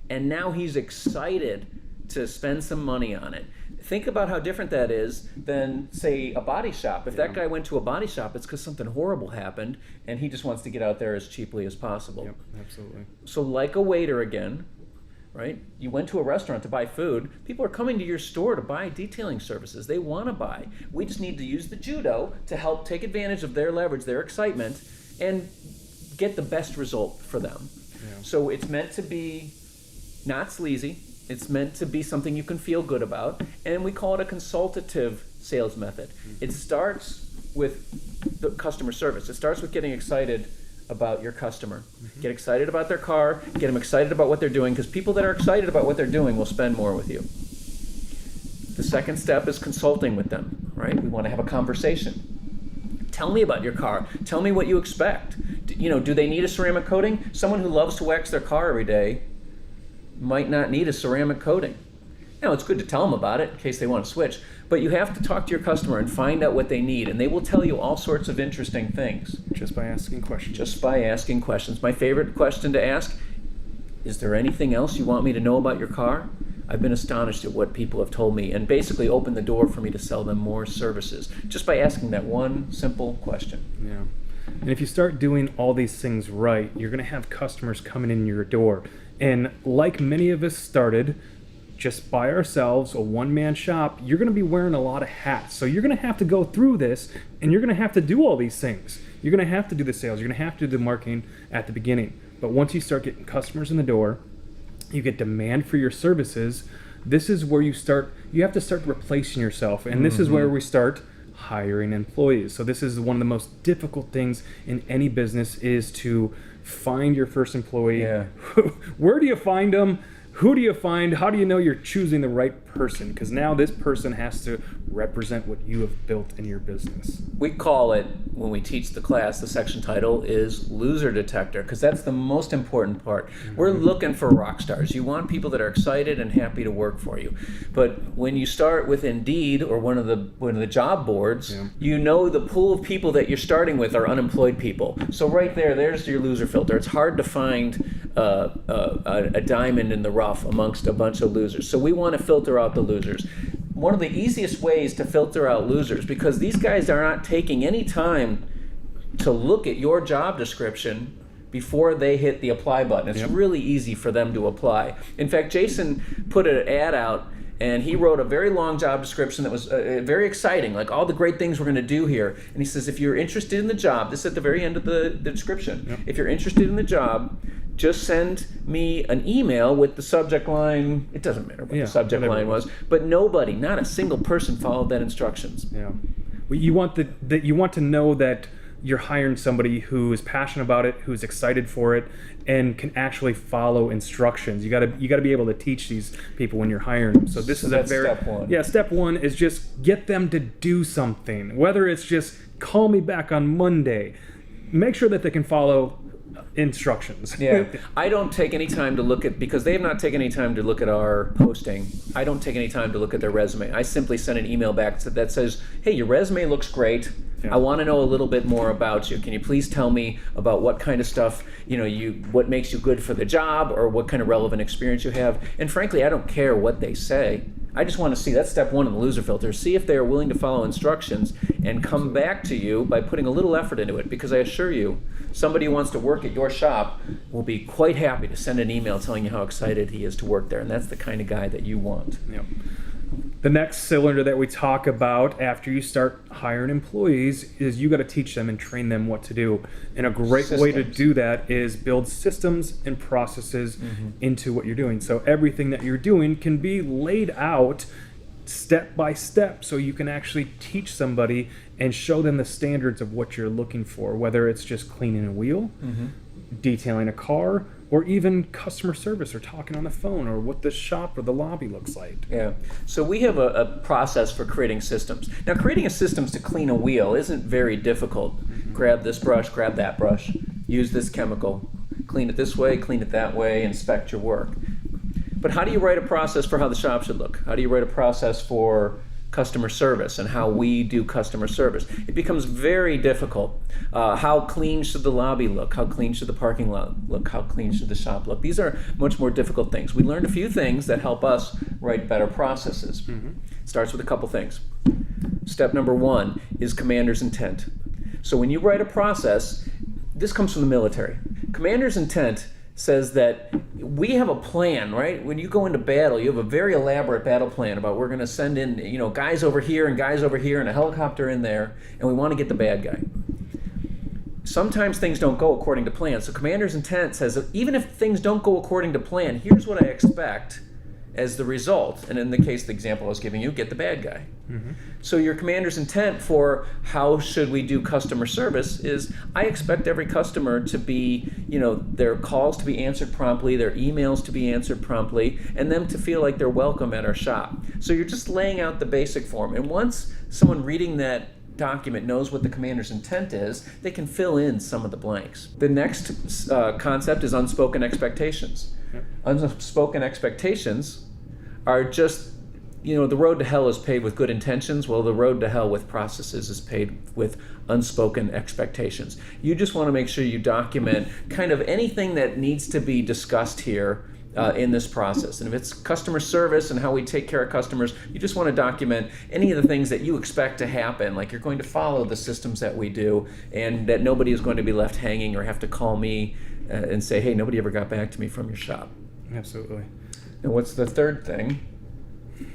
and now he's excited to spend some money on it. Think about how different that is than, say, a body shop. If that guy went to a body shop, it's because something horrible happened and he just wants to get out there as cheaply as possible. Yep, absolutely. So like a waiter again, right? You went to a restaurant to buy food. People are coming to your store to buy detailing services. They want to buy. We just need to use the judo to help take advantage of their leverage, their excitement, and get the best result for them. Yeah. So it's meant to be not sleazy. It's meant to be something you can feel good about. And we call it a consultative sales method. It starts with the customer service. It starts with getting excited about your customer. Get excited about their car, get them excited about what they're doing, because people that are excited about what they're doing will spend more with you. The second step is consulting with them, right? We want to have a conversation. Tell me about your car. Tell me what you expect. Do they need a ceramic coating? Someone who loves to wax their car every day might not need a ceramic coating. Now, it's good to tell them about it in case they want to switch, but you have to talk to your customer and find out what they need, and they will tell you all sorts of interesting things. Just by asking questions. Just by asking questions. My favorite question to ask, is there anything else you want me to know about your car? I've been astonished at what people have told me, and basically opened the door for me to sell them more services, just by asking that one simple question. Yeah. And if you start doing all these things right, you're going to have customers coming in your door. And like many of us started just by ourselves, a one-man shop, you're going to be wearing a lot of hats. So you're going to have to go through this, and you're going to have to do all these things. You're going to have to do the sales. You're going to have to do the marketing at the beginning. But once you start getting customers in the door, you get demand for your services, this is where you have to start replacing yourself. And this is where we start hiring employees. So this is one of the most difficult things in any business, is to find your first employee. Yeah. Where do you find them? Who do you find? How do you know you're choosing the right person? Because now this person has to represent what you have built in your business. We call it, when we teach the class, the section title is Loser Detector, because that's the most important part. We're looking for rock stars. You want people that are excited and happy to work for you. But when you start with Indeed or one of the job boards, you know the pool of people that you're starting with are unemployed people. So right there's your loser filter. It's hard to find a diamond in the rough amongst a bunch of losers. So we want to filter out the losers. one of the easiest ways to filter out losers, because these guys are not taking any time to look at your job description before they hit the apply button. It's really easy for them to apply. In fact, Jason put an ad out, and he wrote a very long job description that was very exciting, like all the great things we're going to do here. And he says, if you're interested in the job, this is at the very end of the description, if you're interested in the job, just send me an email with the subject line. It doesn't matter what the subject line was, but nobody, not a single person followed that instructions. Yeah. Well, you want you want to know that you're hiring somebody who is passionate about it, who's excited for it, and can actually follow instructions. You gotta be able to teach these people when you're hiring them. So this is that's step one. Yeah, step one is just get them to do something. Whether it's just call me back on Monday, make sure that they can follow instructions. Yeah, I don't take any time to look at, because they have not taken any time to look at our posting, I don't take any time to look at their resume. I simply send an email back that says, hey, your resume looks great. I want to know a little bit more about you. Can you please tell me about what kind of stuff, what makes you good for the job, or what kind of relevant experience you have? And frankly, I don't care what they say. I just want to see, that's step one in the loser filter, see if they are willing to follow instructions and come back to you by putting a little effort into it, because I assure you, somebody who wants to work at your shop will be quite happy to send an email telling you how excited he is to work there, and that's the kind of guy that you want. Yep. The next cylinder that we talk about after you start hiring employees is you got to teach them and train them what to do. And a great way to do that is build systems and processes into what you're doing. So everything that you're doing can be laid out step by step, so you can actually teach somebody and show them the standards of what you're looking for, whether it's just cleaning a wheel, detailing a car, or even customer service or talking on the phone, or what the shop or the lobby looks like. Yeah, so we have a process for creating systems. Now, creating a systems to clean a wheel isn't very difficult. Grab this brush, grab that brush, use this chemical, clean it this way, clean it that way, inspect your work. But how do you write a process for how the shop should look? How do you write a process for customer service and how we do customer service? It becomes very difficult. How clean should the lobby look? How clean should the parking lot look? How clean should the shop look? These are much more difficult things. We learned a few things that help us write better processes. Starts with a couple things. Step number one is commander's intent. So when you write a process, this comes from the military. Commander's intent says that we have a plan, right? When you go into battle, you have a very elaborate battle plan about we're going to send in, guys over here and guys over here and a helicopter in there, and we want to get the bad guy. Sometimes things don't go according to plan. So commander's intent says that even if things don't go according to plan, here's what I expect as the result. And in the case, the example I was giving you, get the bad guy. So your commander's intent for how should we do customer service is, I expect every customer to be, their calls to be answered promptly, their emails to be answered promptly, and them to feel like they're welcome at our shop. So you're just laying out the basic form. And once someone reading that document knows what the commander's intent is, they can fill in some of the blanks. The next concept is unspoken expectations. Unspoken expectations are just, the road to hell is paved with good intentions. Well, the road to hell with processes is paved with unspoken expectations. You just want to make sure you document kind of anything that needs to be discussed here in this process. And if it's customer service and how we take care of customers, you just want to document any of the things that you expect to happen, like you're going to follow the systems that we do, and that nobody is going to be left hanging or have to call me and say, hey, nobody ever got back to me from your shop. Absolutely. And what's the third thing?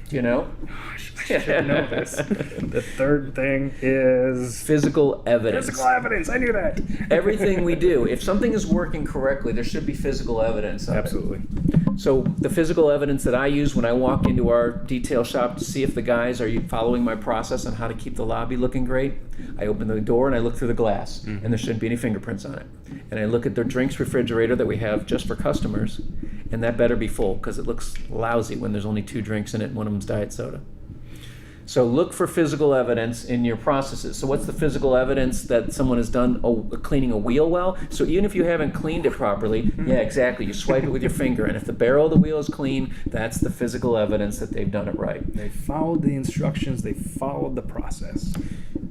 Do you know? Gosh, I should know this. The third thing is physical evidence. Physical evidence. I knew that. Everything we do, if something is working correctly, there should be physical evidence of Absolutely. it. So the physical evidence that I use when I walk into our detail shop to see if the guys are following my process on how to keep the lobby looking great, I open the door and I look through the glass, and there shouldn't be any fingerprints on it. And I look at their drinks refrigerator that we have just for customers, and that better be full, because it looks lousy when there's only 2 drinks in it and one of them's diet soda. So look for physical evidence in your processes. So what's the physical evidence that someone has done cleaning a wheel well? So even if you haven't cleaned it properly, yeah, exactly, you swipe it with your finger, and if the barrel of the wheel is clean, that's the physical evidence that they've done it right. They followed the instructions, they followed the process.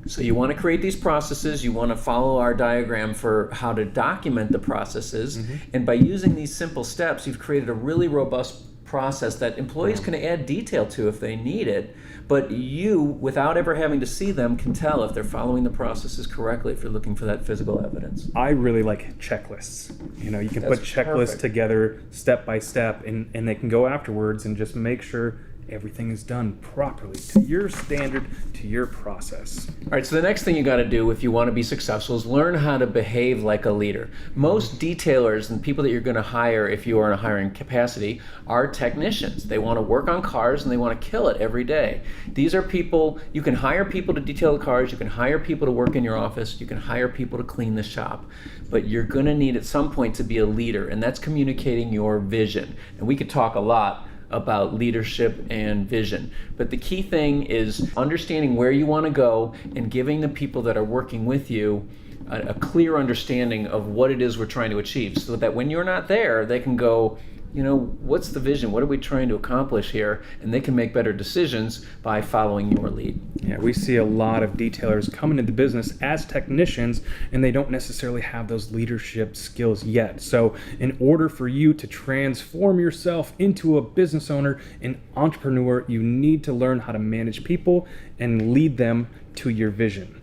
So you want to create these processes, you want to follow our diagram for how to document the processes, and by using these simple steps, you've created a really robust process that employees can add detail to if they need it, but you, without ever having to see them, can tell if they're following the processes correctly if you're looking for that physical evidence. I really like checklists. You know, you can That's put checklists perfect. together step by step, and they can go afterwards and just make sure everything is done properly to your standard, to your process. All right, so the next thing you got to do if you want to be successful is learn how to behave like a leader. Most detailers and people that you're going to hire if you are in a hiring capacity are technicians. They want to work on cars and they want to kill it every day. These are people, you can hire people to detail the cars, you can hire people to work in your office, you can hire people to clean the shop, but you're going to need at some point to be a leader, and that's communicating your vision. And we could talk a lot about leadership and vision. But the key thing is understanding where you want to go and giving the people that are working with you a clear understanding of what it is we're trying to achieve, so that when you're not there, they can go, you know, what's the vision? What are we trying to accomplish here? And they can make better decisions by following your lead. Yeah, we see a lot of detailers coming into business as technicians, and they don't necessarily have those leadership skills yet. So in order for you to transform yourself into a business owner, an entrepreneur, you need to learn how to manage people and lead them to your vision.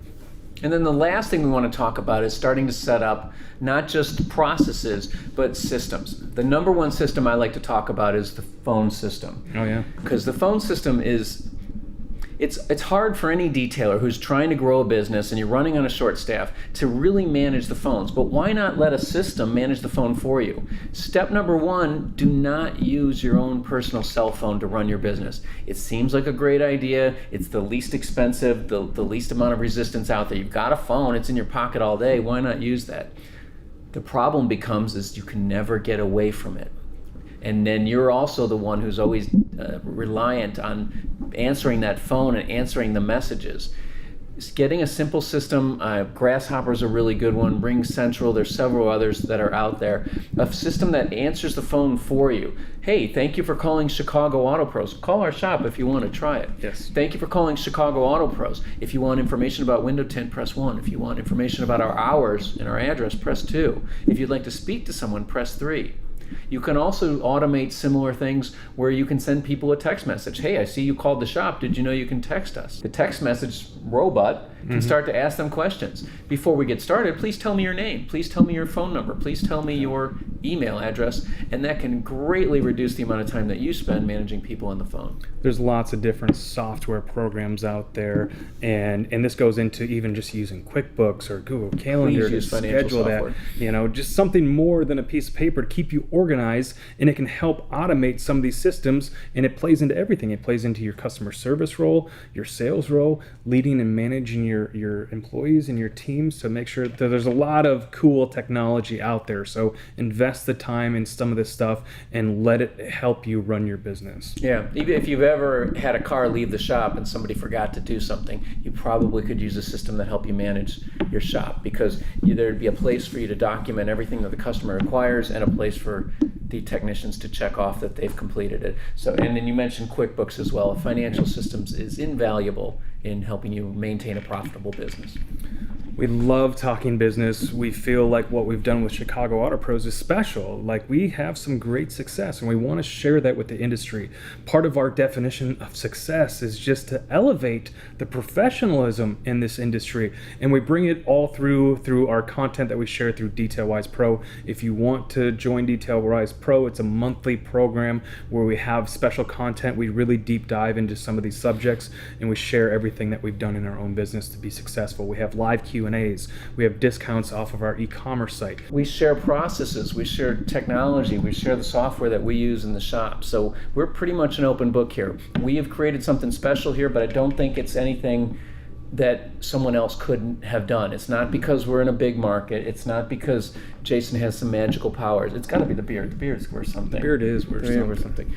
And then the last thing we want to talk about is starting to set up not just processes, but systems. The number one system I like to talk about is the phone system. Oh yeah. Because the phone system is, it's hard for any detailer who's trying to grow a business and you're running on a short staff to really manage the phones. But why not let a system manage the phone for you? Step number one, do not use your own personal cell phone to run your business. It seems like a great idea. It's the least expensive, the least amount of resistance out there. You've got a phone, it's in your pocket all day. Why not use that? The problem becomes is you can never get away from it. And then you're also the one who's always reliant on answering that phone and answering the messages. Getting a simple system, Grasshopper's a really good one, Ring Central, there's several others that are out there. A system that answers the phone for you. Hey, thank you for calling Chicago Auto Pros. Call our shop if you want to try it. Yes. Thank you for calling Chicago Auto Pros. If you want information about window tint, press 1. If you want information about our hours and our address, press 2. If you'd like to speak to someone, press 3. You can also automate similar things where you can send people a text message. Hey, I see you called the shop. Did you know you can text us? The text message robot can start to ask them questions. Before we get started, please tell me your name. Please tell me your phone number. Please tell me your email address. And that can greatly reduce the amount of time that you spend managing people on the phone. There's lots of different software programs out there, and this goes into even just using QuickBooks or Google Calendar to use financial schedule that. software. You know, just something more than a piece of paper to keep you organized, and it can help automate some of these systems, and it plays into everything. It plays into your customer service role, your sales role, leading and managing your employees and your teams to make sure that there's a lot of cool technology out there. So invest the time in some of this stuff and let it help you run your business. Yeah, even if you've ever had a car leave the shop and somebody forgot to do something, you probably could use a system that help you manage your shop, because there'd be a place for you to document everything that the customer requires and a place for the technicians to check off that they've completed it. So, and then you mentioned QuickBooks as well. Financial systems is invaluable in helping you maintain a profitable business. We love talking business. We feel like what we've done with Chicago Auto Pros is special. Like, we have some great success, and we want to share that with the industry. Part of our definition of success is just to elevate the professionalism in this industry, and we bring it all through our content that we share through DetailWise Pro. If you want to join DetailWise Pro, it's a monthly program where we have special content. We really deep dive into some of these subjects, and we share everything that we've done in our own business to be successful. We have live Q&As. We have discounts off of our e-commerce site. We share processes, we share technology, we share the software that we use in the shop. So we're pretty much an open book here. We have created something special here, but I don't think it's anything that someone else couldn't have done. It's not because we're in a big market. It's not because Jason has some magical powers. It's got to be the beard. The beard's worth something. The beard is worth something.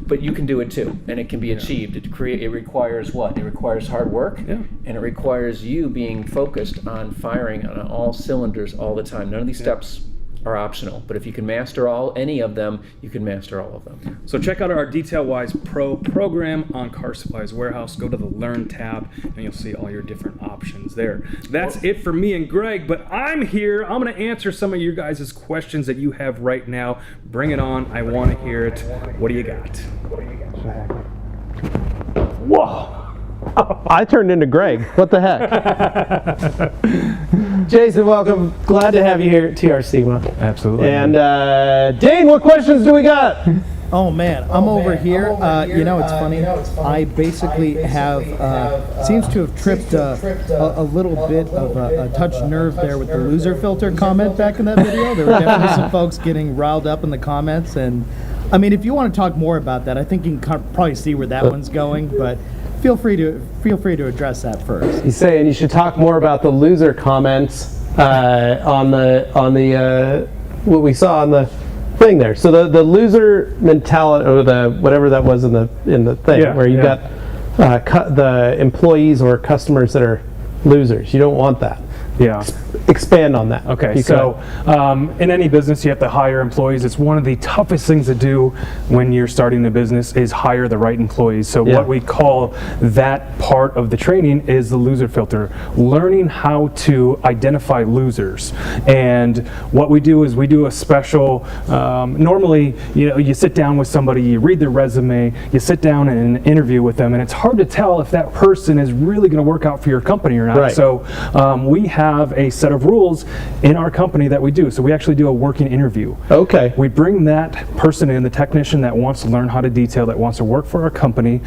But you can do it too, and it can be achieved. It requires what? It requires hard work, and it requires you being focused on firing on all cylinders all the time. None of these steps are optional. But if you can master any of them, you can master all of them. So check out our DetailWise Pro program on Car Supplies Warehouse. Go to the Learn tab, and you'll see all your different options there. That's it for me and Greg, but I'm here. I'm going to answer some of your guys' questions that you have right now. Bring it on. I want to hear it. What do you got? Whoa! I turned into Greg. What the heck? Jason, welcome. Glad to have you here at TRCMA. Absolutely. And Dane, what questions do we got? Oh man, I'm over here. You know, it's funny. I basically have seems to have tripped a little bit of a touched nerve there with the loser filter comment back in that video. There were definitely some folks getting riled up in the comments, and I mean, if you want to talk more about that, I think you can probably see where that one's going, but feel free to address that first. He's saying you should talk more about the loser comments on the what we saw on the thing there. So the loser mentality, or the whatever that was in the thing, where you got the employees or customers that are losers. You don't want that. Yeah. Expand on that. Okay, so in any business you have to hire employees. It's one of the toughest things to do when you're starting a business is hire the right employees. So what we call that part of the training is the loser filter, learning how to identify losers. And what we do is we do a special, normally you sit down with somebody, you read their resume, you sit down in an interview with them, and it's hard to tell if that person is really going to work out for your company or not. Right. So we have a set of rules in our company that we do. So we actually do a working interview. Okay. We bring that person in, the technician that wants to learn how to detail, that wants to work for our company,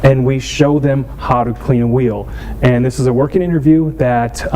and we show them how to clean a wheel. And this is a working interview that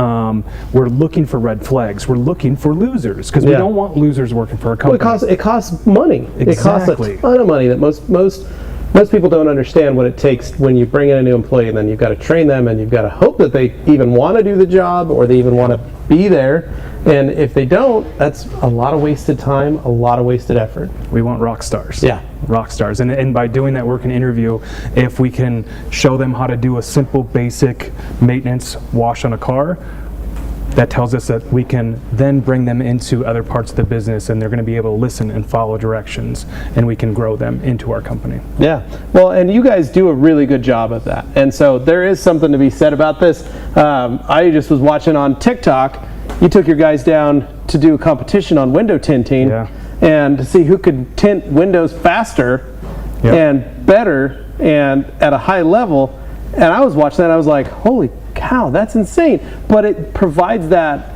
we're looking for red flags. We're looking for losers, because we don't want losers working for our company. Well, it costs money. Exactly. It costs a ton of money that most people don't understand what it takes when you bring in a new employee, and then you've got to train them, and you've got to hope that they even want to do the job, or they even want to be there. And if they don't, that's a lot of wasted time, a lot of wasted effort. We want rock stars. Yeah. Rock stars. And by doing that working interview, if we can show them how to do a simple basic maintenance wash on a car, that tells us that we can then bring them into other parts of the business, and they're going to be able to listen and follow directions, and we can grow them into our company. Yeah, well, and you guys do a really good job of that. And so there is something to be said about this. I just was watching on TikTok, you took your guys down to do a competition on window tinting, and to see who could tint windows faster and better and at a high level. And I was watching that, and I was like, holy cow, that's insane. But it provides that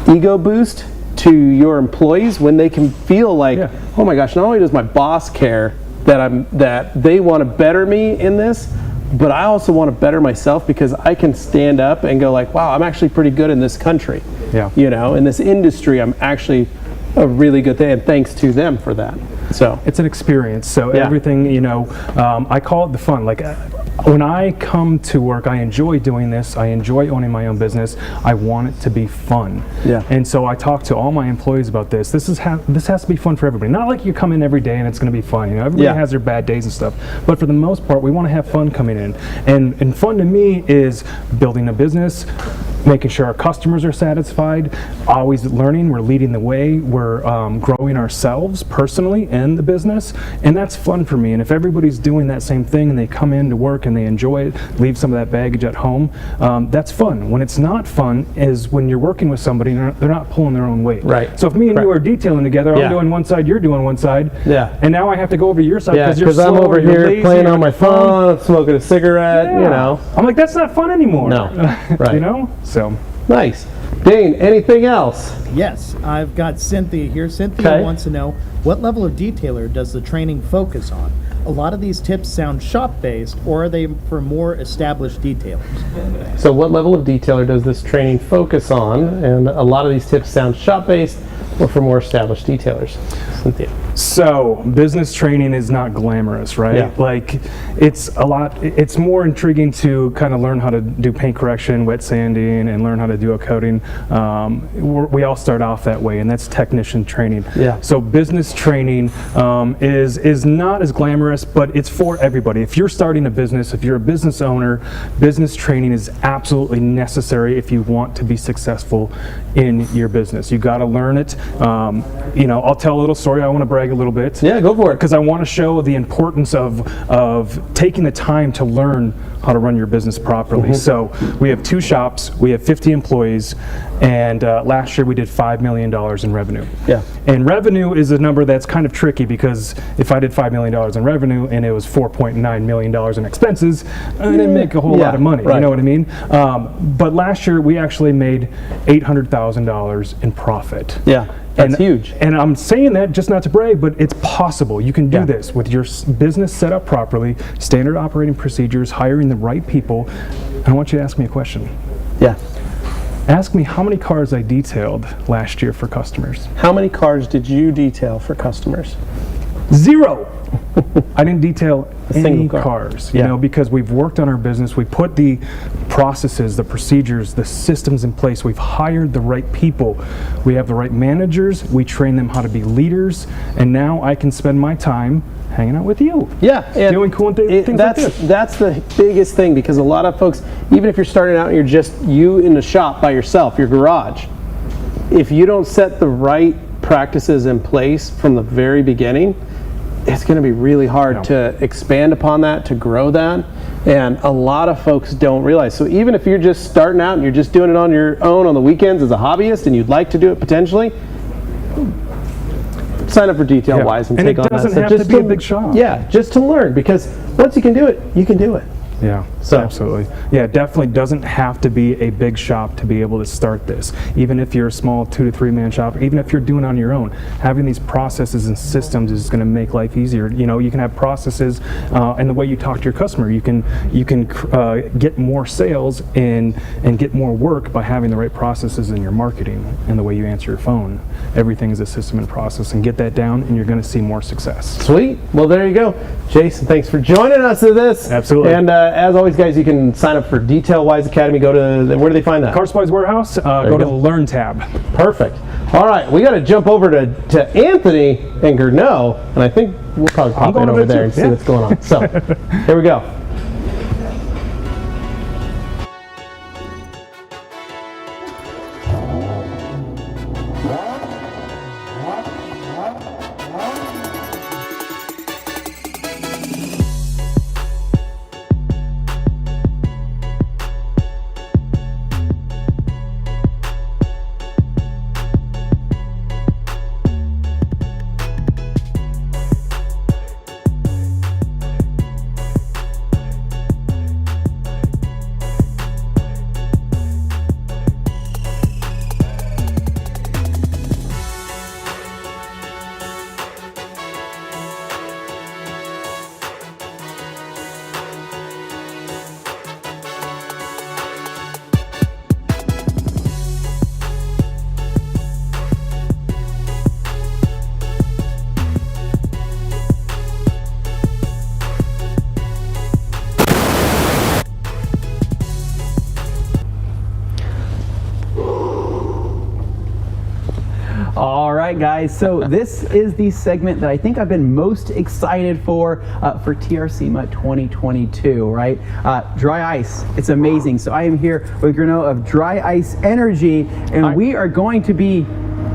ego boost to your employees when they can feel like, oh my gosh, not only does my boss care that they want to better me in this, but I also want to better myself, because I can stand up and go like, wow, I'm actually pretty good in this country. Yeah. In this industry, I'm actually a really good thing, and thanks to them for that. So it's an experience. So everything, I call it the fun. Like when I come to work, I enjoy doing this. I enjoy owning my own business. I want it to be fun. Yeah. And so I talk to all my employees about this. This has to be fun for everybody. Not like you come in every day and it's going to be fun. Everybody has their bad days and stuff. But for the most part, we want to have fun coming in. And fun to me is building a business, making sure our customers are satisfied, always learning. We're leading the way. We're growing ourselves personally in the business, and that's fun for me. And if everybody's doing that same thing and they come in to work and they enjoy it, leave some of that baggage at home, that's fun. When it's not fun is when you're working with somebody and they're not pulling their own weight. Right. So if me and you are detailing together, I'm doing one side, you're doing one side, and now I have to go over to your side because you're slow, I'm over you're here lazy, playing on my phone, smoking a cigarette, I'm like, that's not fun anymore. No. Right. So nice. Dane, anything else? Yes, I've got Cynthia here. Cynthia wants to know, what level of detailer does the training focus on? A lot of these tips sound shop-based, or are they for more established detailers? So what level of detailer does this training focus on? And a lot of these tips sound shop-based or for more established detailers. Cynthia. So business training is not glamorous, right? Yeah. Like it's more intriguing to kind of learn how to do paint correction, wet sanding, and learn how to do a coating. We all start off that way, and that's technician training. Yeah. So business training is not as glamorous, but it's for everybody. If you're starting a business, if you're a business owner, business training is absolutely necessary if you want to be successful in your business. You got to learn it. I'll tell a little story. I want to brag a little bit. Yeah, go for it. Because I want to show the importance of taking the time to learn how to run your business properly. So we have 2 shops, we have 50 employees, and last year we did $5 million in revenue. Yeah. And revenue is a number that's kind of tricky, because if I did $5 million in revenue and it was $4.9 million in expenses, I didn't make a whole lot of money, you know what I mean? But last year we actually made $800,000 in profit. Yeah. That's huge. And I'm saying that just not to brag, but it's possible. You can do this with your business set up properly, standard operating procedures, hiring the right people. And I want you to ask me a question. Yeah. Ask me how many cars I detailed last year for customers. How many cars did you detail for customers? 0. I didn't detail any car. cars, because we've worked on our business. We put the processes, the procedures, the systems in place. We've hired the right people. We have the right managers. We train them how to be leaders. And now I can spend my time hanging out with you. Yeah. And doing cool things like this. That's the biggest thing, because a lot of folks, even if you're starting out and you're just you in the shop by yourself, your garage, if you don't set the right practices in place from the very beginning, it's going to be really hard to expand upon that, to grow that. And a lot of folks don't realize. So even if you're just starting out and you're just doing it on your own on the weekends as a hobbyist, and you'd like to do it potentially, sign up for Detail Wise and take on that. And it doesn't have to be a big shop. Yeah, just to learn, because once you can do it, you can do it. Yeah, So- absolutely. Yeah, it definitely doesn't have to be a big shop to be able to start this. Even if you're a small 2 to 3 man shop, even if you're doing it on your own, having these processes and systems is going to make life easier. You can have processes and the way you talk to your customer. You can get more sales and get more work by having the right processes in your marketing and the way you answer your phone. Everything is a system and process, and get that down, and you're going to see more success. Sweet. Well, there you go. Jason, thanks for joining us in this. Absolutely. And as always, guys, you can sign up for Detail Wise Academy. Go to, where do they find that? Car Supplies Warehouse, go to the Learn tab. Perfect. All right, we got to jump over to Anthony and Gurno, and I think we'll probably pop in over there and see what's going on. So, here we go. All right, guys, so this is the segment that I think I've been most excited for TRCMA 2022, right? Dry ice, it's amazing. So I am here with Gurno of Dry Ice Energy, and we are going to be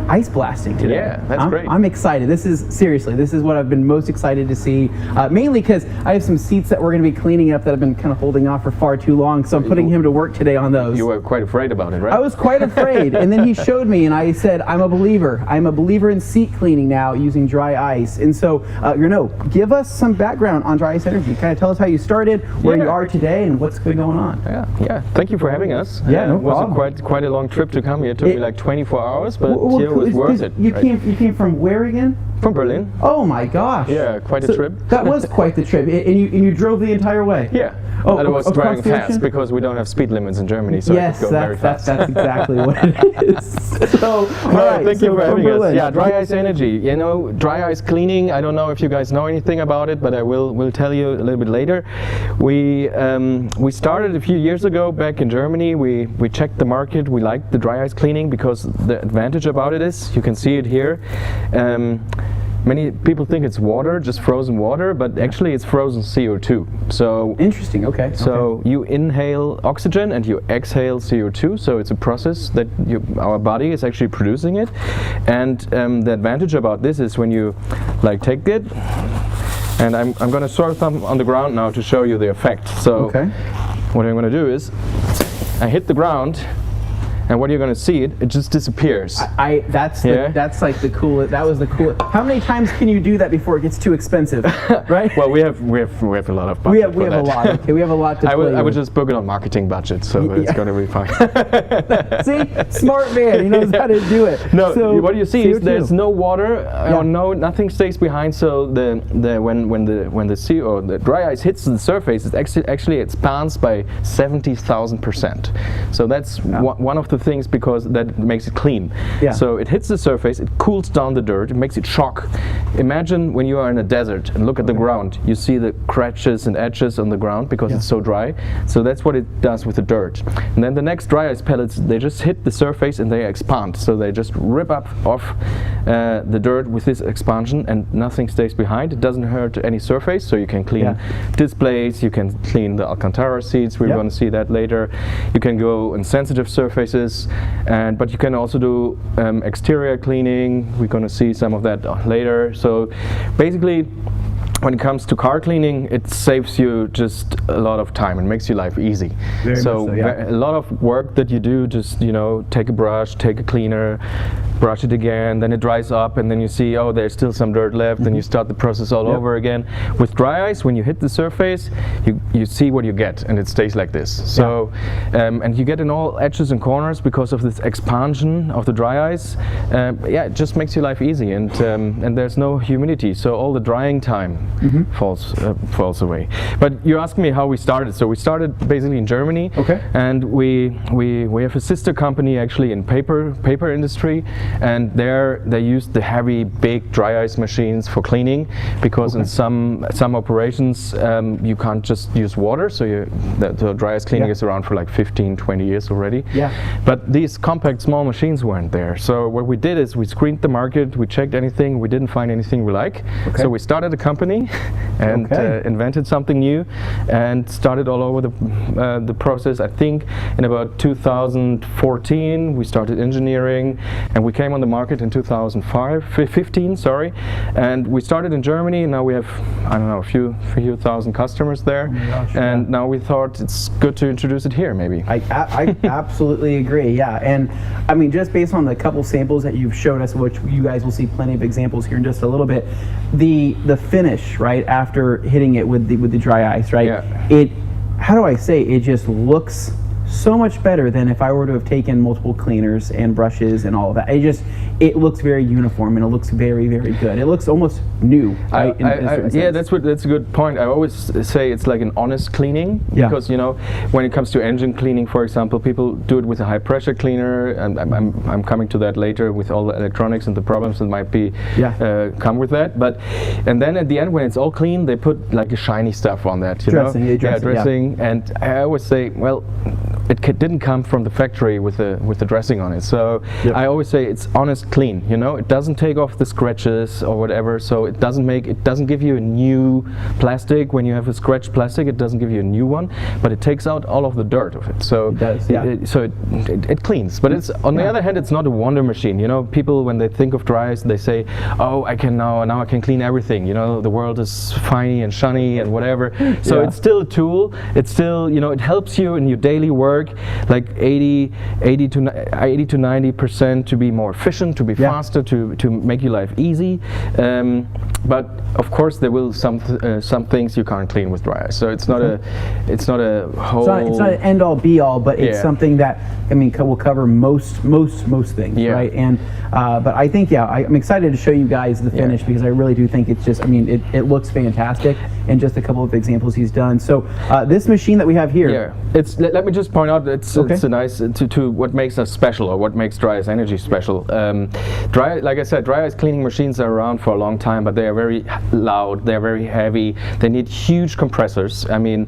ice blasting today. Yeah, that's great. I'm excited. This is what I've been most excited to see, mainly because I have some seats that we're going to be cleaning up that I've been kind of holding off for far too long, so I'm putting him to work today on those. You were quite afraid about it, right? I was quite afraid, and then he showed me, and I said, I'm a believer. I'm a believer in seat cleaning now using dry ice. And so, Gurno, give us some background on Dry Ice Energy. Kind of tell us how you started, where you are today, and what's been going on. Yeah. Thank you for having us. Yeah, no it was problem. quite a long trip to come here. It took me like 24 hours, but still it was worth it. You right? came from where again? From Berlin. Oh my gosh. Yeah, quite a trip. That was quite the trip. And you drove the entire way? Yeah. Oh, and I was across driving the fast ocean? because we don't have speed limits in Germany, so I could go very fast. That's exactly what it is. So, all right, thank you for having us. Berlin. Yeah, dry ice energy. You know, dry ice cleaning. I don't know if you guys know anything about it, but I will tell you a little bit later. We started a few years ago back in Germany. We checked the market. We liked the dry ice cleaning because the advantage about it is you can see it here. Many people think it's water, just frozen water, but actually it's frozen CO2. So interesting. Okay. So you inhale oxygen and you exhale CO2. So it's a process that our body is actually producing it. And the advantage about this is when you like take it, and I'm going to throw some on the ground now to show you the effect. So what I'm going to do is I hit the ground. And what you're going to see, it just disappears. That's like the coolest. That was the coolest. How many times can you do that before it gets too expensive? Right? Well, we have a lot of budget. We have a lot. Okay, we have a lot to I play would with. just book it on marketing budget, so it's going to be fine. See, smart man. He knows how to do it. No, so, what you see is there's no water, or nothing stays behind. So when the dry ice hits the surface, it actually expands by 70,000%. So that's one of the things because that makes it clean. So it hits the surface, it cools down the dirt, it makes it shock. Imagine when you are in a desert and look at the ground, you see the scratches and edges on the ground because it's so dry. So that's what it does with the dirt. And then the next dry ice pellets, they just hit the surface and they expand. So they just rip off the dirt with this expansion and nothing stays behind. It doesn't hurt any surface, so you can clean displays, you can clean the Alcantara seats, we're going to see that later. You can go on sensitive surfaces, but you can also do exterior cleaning. We're going to see some of that later. So basically, when it comes to car cleaning, it saves you just a lot of time and makes your life easy. Very much so, a lot of work that you do, just take a brush, take a cleaner, brush it again, then it dries up, and then you see, oh, there's still some dirt left, and you start the process all over again. With dry ice, when you hit the surface, you see what you get, and it stays like this. So, and you get in all edges and corners because of this expansion of the dry ice. It just makes your life easy, and there's no humidity, so all the drying time falls away. But you asked me how we started. So we started basically in Germany, and we have a sister company actually in paper industry, and there they use the heavy big dry ice machines for cleaning because in some operations you can't just use water, so the dry ice cleaning is around for like 15-20 years already. But these compact small machines weren't there. So what we did is we screened the market, we checked anything, we didn't find anything we like. So we started a company and invented something new and started all over the process. I think in about 2014 we started engineering, and we came on the market in 2015, sorry, and we started in Germany, and now we have, I don't know, a few thousand customers there. And now we thought it's good to introduce it here, maybe. I absolutely agree, and I mean, just based on the couple samples that you've showed us, which you guys will see plenty of examples here in just a little bit, the finish, right, after hitting it with the dry ice, right, how do I say, it just looks so much better than if I were to have taken multiple cleaners and brushes and all of that. It looks very uniform, and it looks very, very good. It looks almost new, right? That's a good point. I always say it's like an honest cleaning, because when it comes to engine cleaning, for example, people do it with a high pressure cleaner, and I'm coming to that later with all the electronics and the problems that might be come with that. And then at the end, when it's all clean, they put like a shiny stuff on that, dressing. And I always say, well, it didn't come from the factory with the dressing on it. So I always say it's honest clean. It doesn't take off the scratches or whatever. So it doesn't give you a new plastic. When you have a scratched plastic, it doesn't give you a new one, but it takes out all of the dirt of it. So it cleans. But it's on the other hand, it's not a wonder machine. People, when they think of dry ice, they say, oh, I can now I can clean everything. The world is finey and shiny and whatever. So it's still a tool. It's still it helps you in your daily work, like 80 to 90% to be more efficient, to be faster, to make your life easy. but of course there will some things you can't clean with dry ice. So it's not a whole. It's not an end all be all, but it's Yeah. something that will cover most things, Yeah. right? And but I think I'm excited to show you guys the finish because I really do think it's just it looks fantastic, and just a couple of examples he's done. So this machine that we have here. Yeah, it's. Let me just point out it's a nice to what makes us special, or what makes Dry Ice Energy special. Like I said, dry ice cleaning machines are around for a long time, but they are very loud. They are very heavy. They need huge compressors. I mean,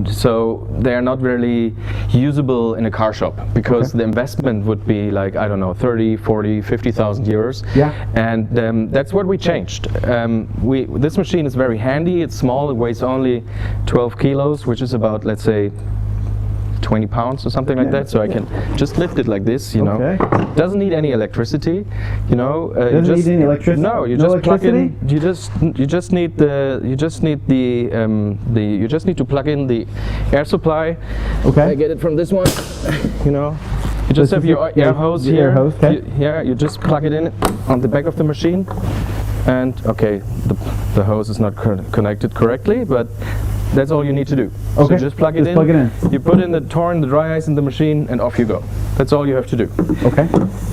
so they are not really usable in a car shop because the investment would be like, I don't know, 30, 40, 50,000 euros. Yeah. And that's what we changed. This machine is very handy. It's small. It weighs only 12 kilos, which is about, let's say, 20 pounds or something like that. So I can just lift it like this, you know. Doesn't need any electricity, you know. Doesn't need any electricity? No, you No just plug in. electricity? You just need to plug in the air supply. Okay. I get it from this one, you know. You just have your air hose your here. air hose, okay. You just plug it in on the back of the machine, and okay, the hose is not connected correctly, but that's all you need to do. Okay. So just plug it in. Plug it in. You put in the dry ice in the machine, and off you go. That's all you have to do. Okay.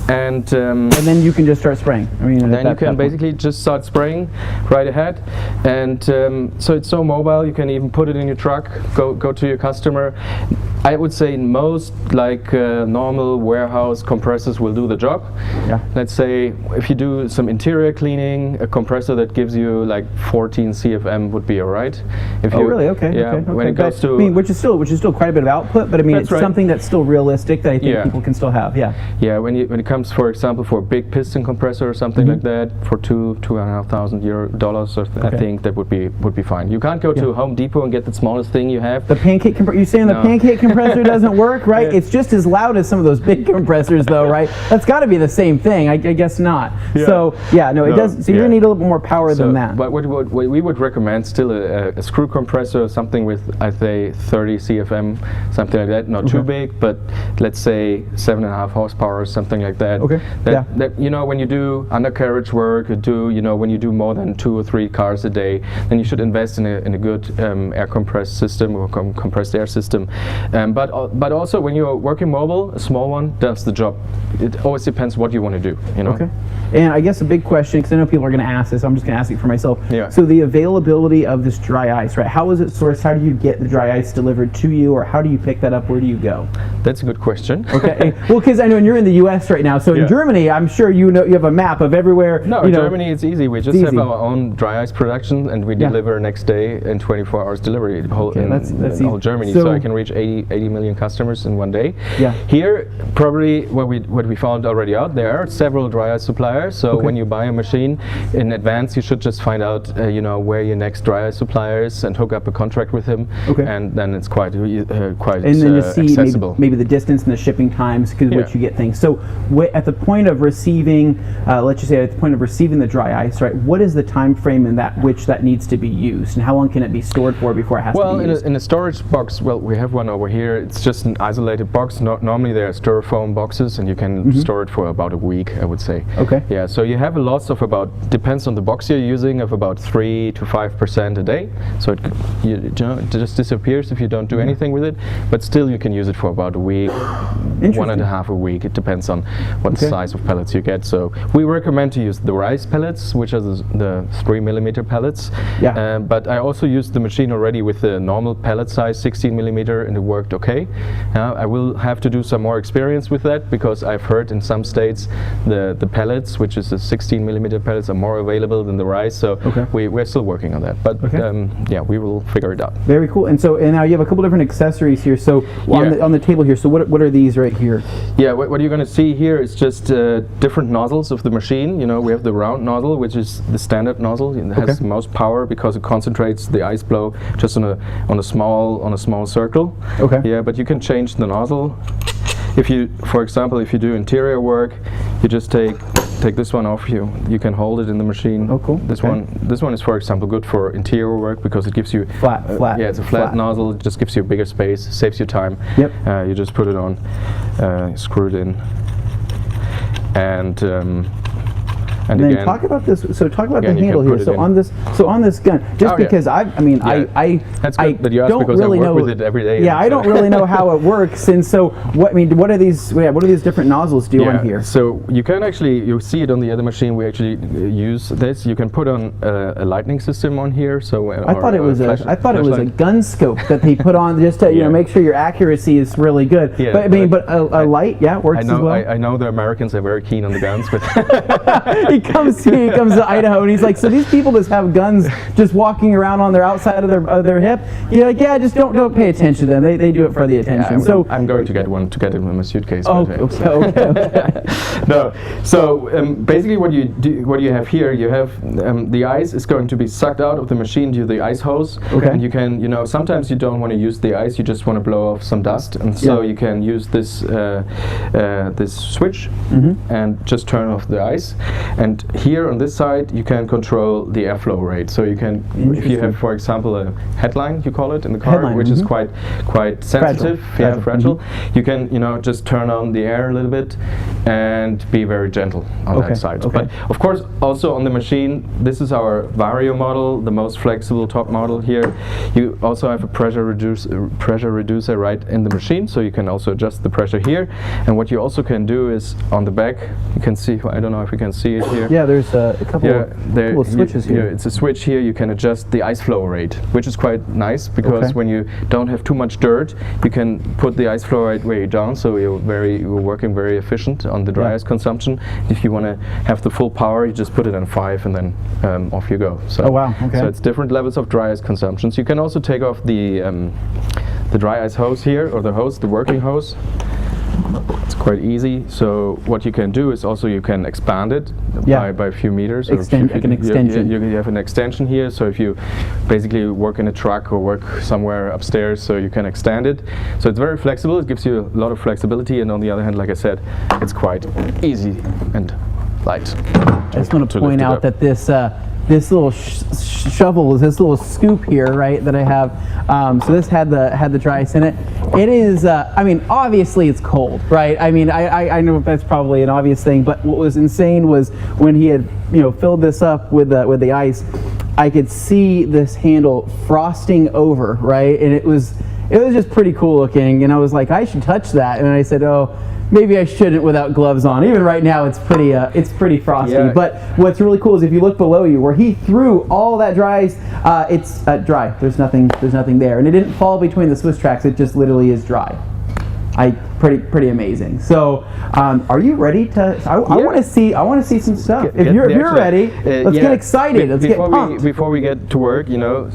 And then you can just start spraying. then you can basically just start spraying right ahead. And so it's so mobile. You can even put it in your truck. Go to your customer. I would say most normal warehouse compressors will do the job. Yeah. Let's say if you do some interior cleaning, a compressor that gives you like 14 CFM would be alright. Really? Okay. Yeah. Okay. When it goes to, which is still quite a bit of output, but That's it's right. something that's still realistic that I think people can still have. Yeah. Yeah. When it comes, for example, for a big piston compressor or something like that, for $2,500, I think that would be fine. You can't go to Home Depot and get the smallest thing you have. The pancake compressor. You're saying the pancake compressor doesn't work, right? Yeah. It's just as loud as some of those big compressors, though, right? That's got to be the same thing. I guess not. Yeah. So it does. So you're gonna need a little bit more power than that. But what we would recommend still a screw compressor, something with, I say, 30 CFM, something like that. Not too big, but let's say 7.5 horsepower or something like that. Okay. That when you do undercarriage work, when you do more than 2 or 3 cars a day, then you should invest in a good air compressed system or compressed air system. But also when you're working mobile, a small one does the job. It always depends what you want to do. You know. Okay. And I guess a big question, because I know people are going to ask this, I'm just going to ask it for myself. Yeah. So the availability of this dry ice, right? How is it sourced? How do you get the dry ice delivered to you, or how do you pick that up? Where do you go? That's a good question. Okay. Well, because I know you're in the U.S. right now, so in Germany, I'm sure you have a map of everywhere. No, in Germany it's easy. We just have our own dry ice production, and we deliver next day in 24 hours delivery in whole Germany. So I can reach 80 million customers in one day. Yeah. Here, probably what we found already out, there are several dry ice suppliers. So when you buy a machine in advance, you should just find out where your next dry ice supplier is and hook up a contract with him. Okay. And then it's quite and then to see accessible. maybe the distance and the shipping times, which you get things. So at the point of receiving, let's just say at the point of receiving the dry ice, right? What is the time frame in which that needs to be used, and how long can it be stored for before it has to be used? In a storage box, we have one over here. It's just an isolated box. Normally there are styrofoam boxes, and you can store it for about a week, I would say. Okay. Yeah. So you have a loss of depends on the box you're using, of about 3 to 5% a day. So it just disappears if you don't do anything with it. But still, you can use it for about a week, 1.5 a week. It depends on what size of pellets you get. So we recommend to use the rice pellets, which are the 3mm pellets. Yeah. But I also used the machine already with the normal pellet size, 16mm, and it worked okay. I will have to do some more experience with that, because I've heard in some states the pellets, which is the 16mm pellets, are more available than the rice. So we're still working on that. But we will figure it out. Very cool. And now you have a couple different accessories here. So on the table here. So what are these right here? Yeah. What you're going to see here is just different nozzles of the machine. We have the round nozzle, which is the standard nozzle. It has the most power because it concentrates the ice flow just on a small circle. Okay. Yeah. But you can change the nozzle. For example, if you do interior work, you just take this one off. You can hold it in the machine. Oh, cool. This one is, for example, good for interior work because it gives you flat. Yeah, it's a flat nozzle. It just gives you bigger space, saves you time. Yep. You just put it on, screw it in, and And then talk about this. So talk about the handle here. So on this gun, just because I That's good that you asked don't because really I work know with it every day. Yeah, I don't really know how it works. And so what are these? What do these different nozzles do on here? So you can actually, you see it on the other machine. We actually use this. You can put on a lightning system on here. So I thought it was a gun scope that they put on just to make sure your accuracy is really good. Yeah, but a light works as well. I know the Americans are very keen on the guns, but he comes to Idaho and he's like, so these people just have guns just walking around on their outside of their hip. You're like, yeah, just don't pay attention to them. They do it for the attention. So I'm going to get one to get in my suitcase. Oh, okay. No. So basically, what you have here, you have the ice is going to be sucked out of the machine to the ice hose, and you can, sometimes you don't want to use the ice, you just want to blow off some dust, and so you can use this this switch and just turn off the ice. And here on this side, you can control the airflow rate. So you can, if you have, for example, a headline, you call it in the car, which is quite sensitive, fragile. You can, just turn on the air a little bit and be very gentle on that side. But of course, also on the machine, this is our Vario model, the most flexible top model here. You also have a pressure reducer right in the machine, so you can also adjust the pressure here. And what you also can do is on the back, you can see, I don't know if you can see it here. Yeah, there's a couple of switches here. It's a switch here. You can adjust the ice flow rate, which is quite nice because when you don't have too much dirt, you can put the ice flow rate way down, so you're working very efficient on the dry ice consumption. If you want to have the full power, you just put it on 5 and then off you go. So, so it's different levels of dry ice consumptions. You can also take off the dry ice hose here, or the working hose. It's quite easy. So what you can do is also you can expand it by a few meters. Like an extension. You have an extension here. So if you basically work in a truck or work somewhere upstairs, so you can extend it. So it's very flexible. It gives you a lot of flexibility. And on the other hand, like I said, it's quite easy and light. I just want to point out that this little shovel, this little scoop here, right, that I have. So this had the dry ice in it. It is, obviously it's cold, right? I know that's probably an obvious thing, but what was insane was when he had, filled this up with the ice, I could see this handle frosting over, right? And it was just pretty cool looking. And I was like, I should touch that. And I said, oh, maybe I shouldn't without gloves on. Even right now, it's pretty frosty. Yeah. But what's really cool is if you look below you, where he threw all that dry ice, it's dry. There's nothing there, and it didn't fall between the Swiss tracks. It just literally is dry. Pretty amazing. So, are you ready to? I want to see some stuff. If you're ready, let's get excited. Let's get pumped. Before we get to work,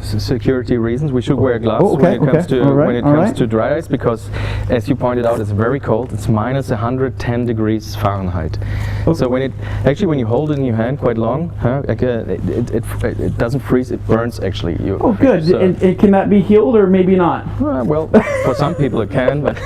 security reasons, we should wear gloves when it comes to dry ice, because, as you pointed out, it's very cold. It's minus 110 degrees Fahrenheit. So when you hold it in your hand quite long, it doesn't freeze. It burns actually. Good. So, and can that be healed or maybe not? Well, for some people it can, but.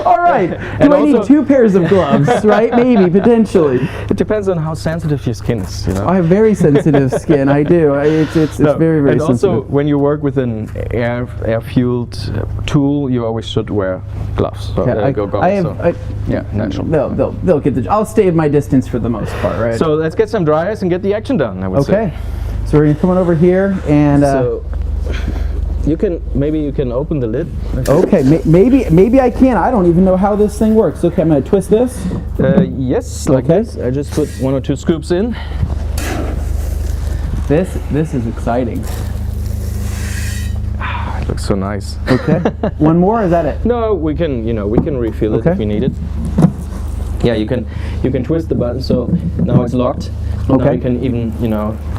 All right. Do I need 2 pairs of gloves, right? Maybe, potentially. It depends on how sensitive your skin is. I have very sensitive skin. I do. It's very, very sensitive. And also, when you work with an air-fueled tool, you always should wear gloves. So natural. They'll get the. I'll stay at my distance for the most part, right? So let's get some dry ice and get the action done, I would say. Okay. So we're gonna come on over here and. Maybe you can open the lid. Okay, maybe I can. I don't even know how this thing works. Okay, I'm gonna twist this. Yes, like this. I just put 1 or 2 scoops in. This is exciting. It looks so nice. Okay. One more, is that it? No, we can refill it if we need it. Yeah, you can twist the button, so now it's locked. Now you can even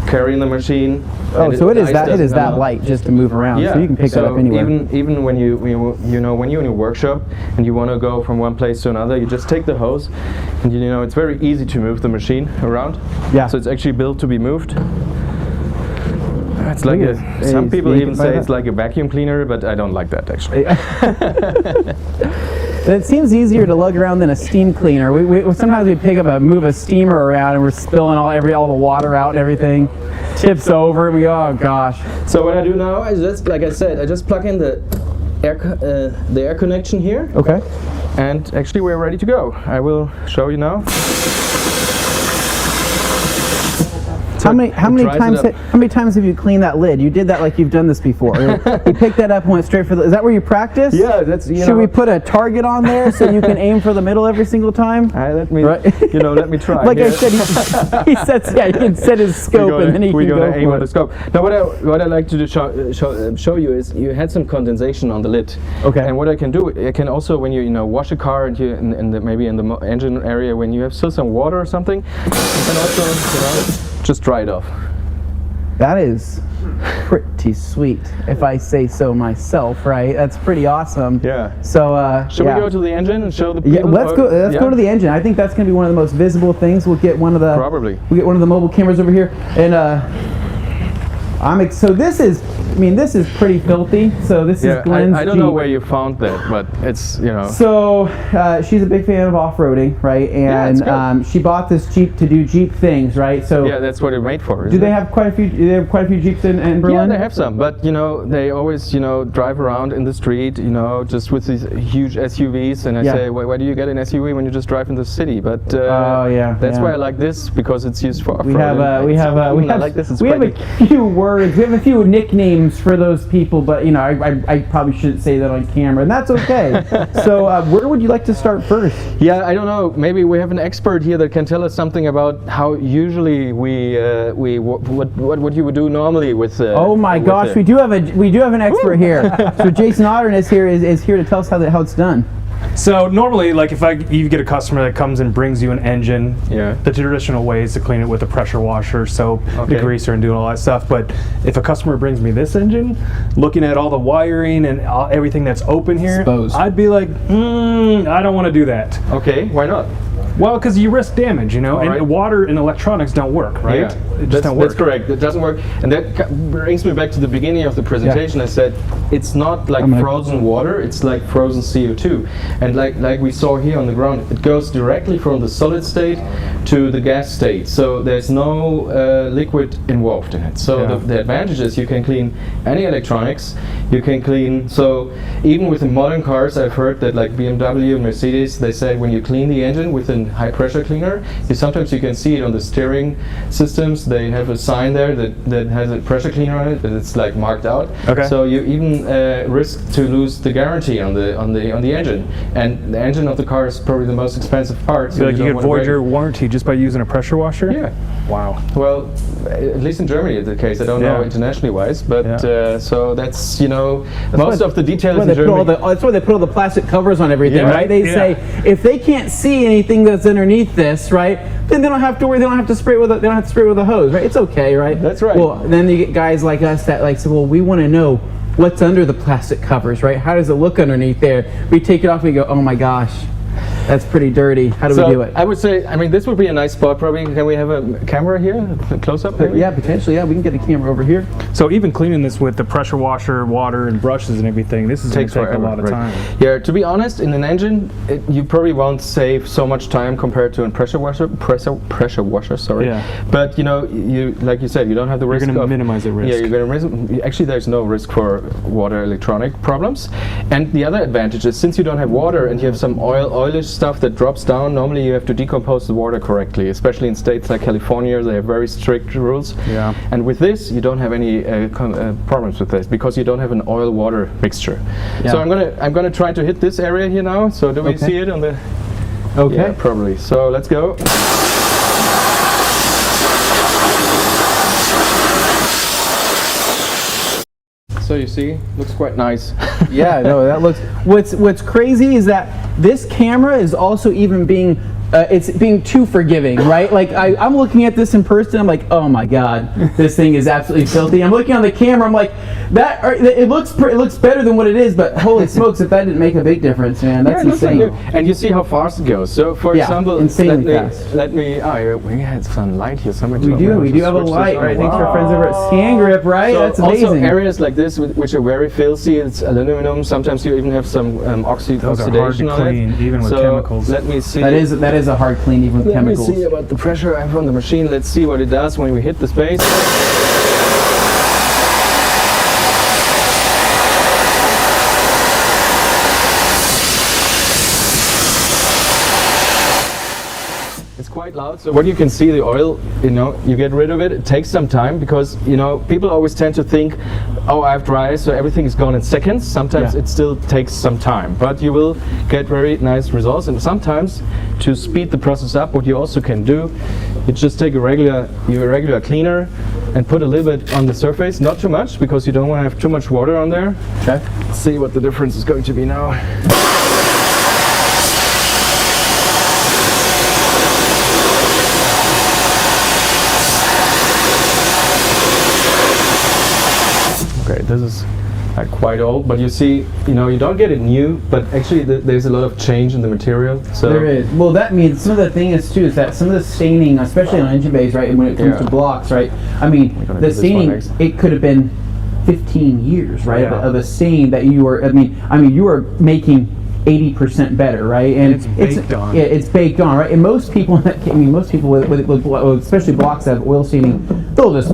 carry in the machine. Oh, so it is that light just to move around. Yeah. So you can pick it up anywhere. Even when you're in your workshop and you want to go from one place to another, you just take the hose, and it's very easy to move the machine around. Yeah. So it's actually built to be moved. It's like some people even say it's like a vacuum cleaner, but I don't like that actually. It seems easier to lug around than a steam cleaner. Sometimes we move a steamer around and we're spilling all the water out and everything. Tips over and we go, oh gosh. So what I do now is just, like I said, I just plug in the air connection here. Okay. And actually we're ready to go. I will show you now. How many dries it how many times have you cleaned that lid? You did that like you've done this before. You picked that up and went straight for the. Is that where you practice? Yeah, that's. Should we put a target on there so you can aim for the middle every single time? Let me, Right. let me try. Like here. I said, he sets. Yeah, he can set his scope and then he can go aim for on the it. scope. Now, what I like to do show you is you had some condensation on the lid. Okay. And what I can do, I can also when you wash a car and you maybe in the engine area when you have still some water or something, you can also just dry it off. That is pretty sweet, if I say so myself. Right? That's pretty awesome. Yeah. So Should we go to the engine and show the people? Yeah, let's go. Let's go to the engine. I think that's going to be one of the most visible things. We'll get one of the We get one of the mobile cameras over here, and so this is. I mean, this is pretty filthy. So this is Glenn's I don't know Jeep. where you found that, but it's So she's a big fan of off-roading, right? And she bought this Jeep to do Jeep things, right? So yeah, that's what it's made for. Do they have quite a few? Do they have quite a few Jeeps in Berlin? Yeah, they have some, but they always drive around in the street, just with these huge SUVs, and I say, why do you get an SUV when you just drive in the city? But that's why I like this, because it's used for off-roading. We have a few words. We have a few nicknames for those people, but I probably shouldn't say that on camera, and that's okay. So where would you like to start first? Yeah, I don't know. Maybe we have an expert here that can tell us something about how usually what you would do normally with. Oh my gosh, we do have an expert here. So Jason Ottern is here to tell us how it's done. So normally, like if you get a customer that comes and brings you an engine, the traditional way is to clean it with a pressure washer, soap, degreaser, and doing all that stuff. But if a customer brings me this engine, looking at all the wiring and everything that's open here, I'd be like, I don't want to do that. Okay, why not? Well, because you risk damage, and water and electronics don't work, right? Yeah, it just don't work. That's correct. It doesn't work, and that brings me back to the beginning of the presentation. I said it's not like frozen water; it's like frozen CO2, and like we saw here on the ground, it goes directly from the solid state to the gas state. So there's no liquid involved in it. So the advantage is you can clean any electronics. You can clean. So even with the modern cars, I've heard that like BMW and Mercedes, they say when you clean the engine with a high pressure cleaner, sometimes you can see it on the steering systems. They have a sign there that has a pressure cleaner on it, but it's like marked out. Okay. So you even risk to lose the guarantee on the engine, and the engine of the car is probably the most expensive part. So you could void your warranty just by using a pressure washer? Yeah. Wow. Well, at least in Germany it's the case. I don't know internationally wise, but so that's most of the details in Germany. That's why they put all the plastic covers on everything, right? They say if they can't see anything that's underneath this, right, then they don't have to worry. They don't have to spray with a hose, right? It's okay, right? That's right. Well, then you get guys like us that say, well, we want to know what's under the plastic covers, right? How does it look underneath there? We take it off and we go, oh my gosh, that's pretty dirty. How do we do it? I would say, this would be a nice spot probably. Can we have a camera here? A close-up maybe? Yeah, potentially. Yeah, we can get a camera over here. So even cleaning this with the pressure washer, water, and brushes and everything, this is going to take a lot of time. Yeah, to be honest, in an engine, you probably won't save so much time compared to a pressure washer, sorry. Yeah. But you like you said, you don't have the risk. You're going to minimize the risk. Yeah, you're going to actually there's no risk for water electronic problems. And the other advantage is since you don't have water and you have some oilish stuff that drops down, normally you have to decompose the water correctly, especially in states like California. They have very strict rules. Yeah. And with this, you don't have any problems with this because you don't have an oil-water mixture. Yeah. So I'm gonna try to hit this area here now. So do we see it on the? Okay. Yeah, probably. So let's go. So you see, looks quite nice. Yeah, no, that looks. What's crazy is that this camera is also even being. It's being too forgiving, right? Like I'm looking at this in person, I'm like, oh my god, this thing is absolutely filthy. I'm looking on the camera, I'm like, it looks better than what it is, but holy smokes, if that didn't make a big difference, man, that's insane. And you see how fast it goes. So for example, insanely fast. We had some light here. We do have a light, right? Thanks to our friends over at ScanGrip, right? So that's amazing. Also areas like this which are very filthy, it's aluminum. Sometimes you even have some oxidation Those are hard to clean, even with chemicals. Let me see. That is a hard clean even with chemicals. Let me see about the pressure I have on the machine. Let's see what it does when we hit the space. It's quite loud. So when you can see the oil, you get rid of it. It takes some time because people always tend to think, oh, I have dry ice, so everything is gone in seconds. Sometimes it still takes some time, but you will get very nice results. And sometimes to speed the process up, what you also can do, you just take your regular cleaner and put a little bit on the surface, not too much because you don't want to have too much water on there. Okay. Let's see what the difference is going to be now. Okay, this is quite old, but you see, you don't get it new, but actually there's a lot of change in the material. So there is. Well, that means some of the thing is too is that some of the staining, especially on engine bays, right, and when it comes to blocks, right. I mean, the staining, it could have been 15 years, right, of a stain that you were. I mean, you were making 80% better, right? And it's baked on. Yeah, it's baked on, right? And most people, most people with especially blocks that have oil staining, they'll just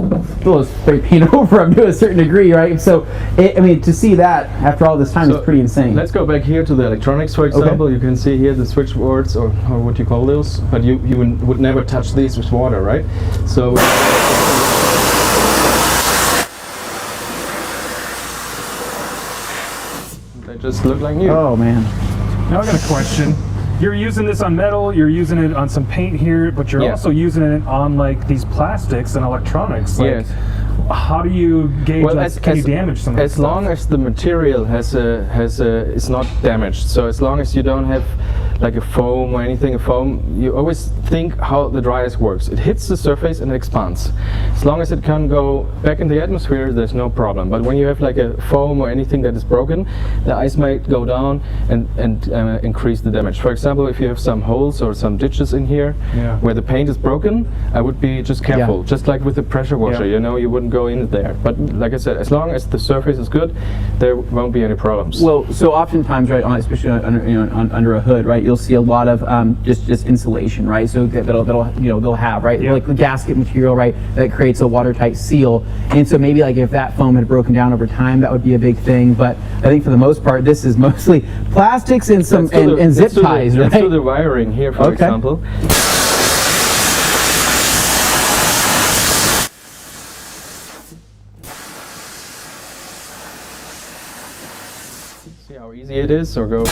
spray paint over them to a certain degree, right? So, to see that after all this time is pretty insane. Let's go back here to the electronics, for example. You can see here the switchboards, or what you call those, but you would never touch these with water, right? So. They just look like new. Oh man. Now I got a question. You're using this on metal, you're using it on some paint here, but you're also using it on like these plastics and electronics. Like, how do you gauge can you damage some of this stuff? As long as the material is not damaged. So as long as you don't have like a foam or anything, you always think how the dry ice works. It hits the surface and it expands. As long as it can go back in the atmosphere, there's no problem. But when you have like a foam or anything that is broken, the ice might go down and increase the damage. For example, if you have some holes or some ditches in here where the paint is broken, I would be just careful. Just like with the pressure washer, you wouldn't go in there. But like I said, as long as the surface is good, there won't be any problems. Well, so oftentimes, right, especially under a hood, right, you'll see a lot of just insulation, right? So they'll have, right, like the gasket material, right, that creates a watertight seal. And so maybe like if that foam had broken down over time, that would be a big thing. But I think for the most part, this is mostly plastics and some and zip ties, right? Let's do the wiring here, for example. See how easy it is, or go.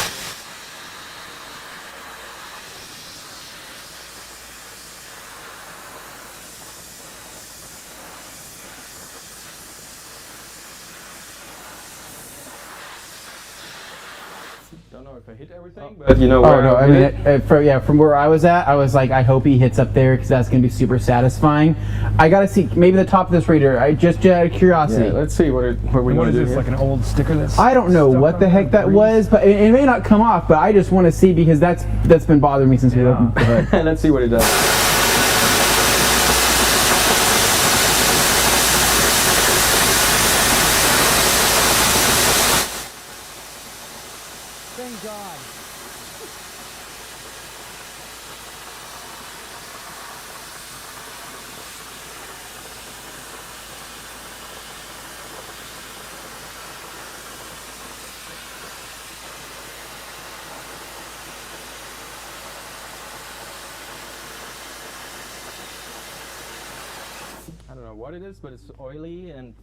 Don't know if I hit everything, but from where I was at, I was like, I hope he hits up there because that's going to be super satisfying. I got to see maybe the top of this radiator. Just out of curiosity. Yeah, let's see what we want to do. Is this like an old sticker that's? I don't know what the heck that was, but it may not come off. But I just want to see because that's been bothering me since we opened the hood. Let's see what it does. Thank God. I don't know what it is, but it's oily and.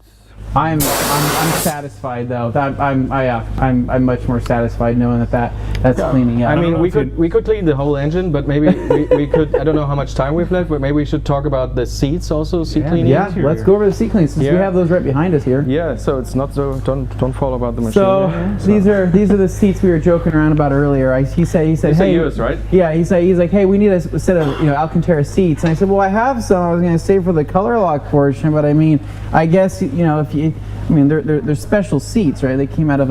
I'm satisfied though. I'm much more satisfied knowing that's cleaning up. I mean, we could clean the whole engine, but maybe we could. I don't know how much time we've left, but maybe we should talk about the seats also. Seat cleaning. Yeah, let's go over the seat cleaning since we have those right behind us here. Yeah, so it's not so. Don't fall about the machine. So these are the seats we were joking around about earlier. He said, hey, yours, right? Yeah, he's like, hey, we need a set of Alcantara seats, and I said, well, I have some. I was going to save for the color lock portion, but I mean, I guess they're special seats, right? They came out of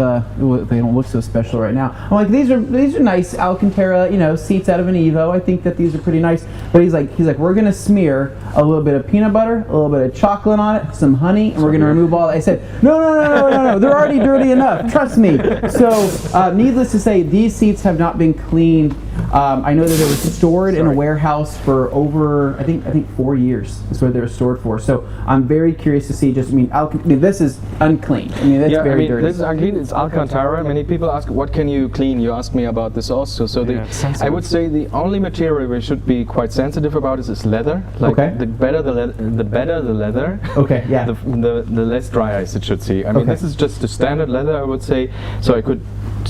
they don't look so special right now. I'm like, these are nice Alcantara, seats out of an Evo. I think that these are pretty nice. But he's like, we're gonna smear a little bit of peanut butter, a little bit of chocolate on it, some honey, and we're gonna remove all that. I said, no, they're already dirty enough. Trust me. So, needless to say, these seats have not been cleaned I know that it was stored in a warehouse for over, I think 4 years is what they were stored for. So I'm very curious to see just, this is unclean. I mean, that's very dirty. This is unclean, it's Alcantara. Many people ask, what can you clean? You asked me about this also. So I would say the only material we should be quite sensitive about is leather. Like the better the leather, the less dry ice it should see. I mean, this is just the standard leather, I would say. So I could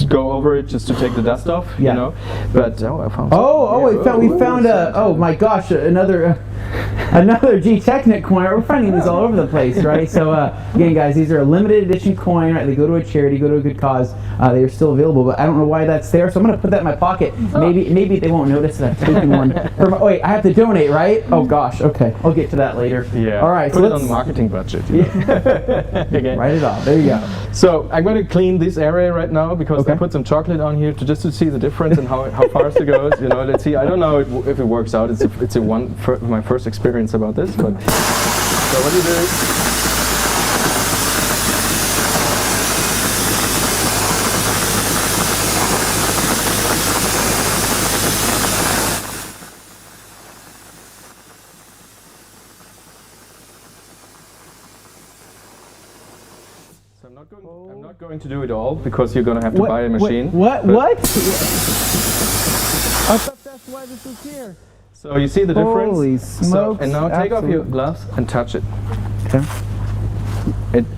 go over it just to take the dust off, you know. But I found. We found oh my gosh, another G-Technic coin. We're finding these all over the place, right? So again, guys, these are a limited edition coin, right? They go to a charity, go to a good cause. They are still available, but I don't know why that's there. So I'm gonna put that in my pocket. Maybe they won't notice that I've taken one. Wait, I have to donate, right? Oh gosh, okay. I'll get to that later. Yeah. All right. Put it on the marketing budget. Write it off. There you go. So I'm going to clean this area right now because I put some chocolate on here just to see the difference and how fast it goes. You know, let's see. I don't know if it works out. It's my first experience about this. But so what do you do? I'm not going to do it all because you're going to have to buy a machine. What? I thought that's why this was here. So you see the difference? Holy smokes. And now take off your gloves and touch it. Okay.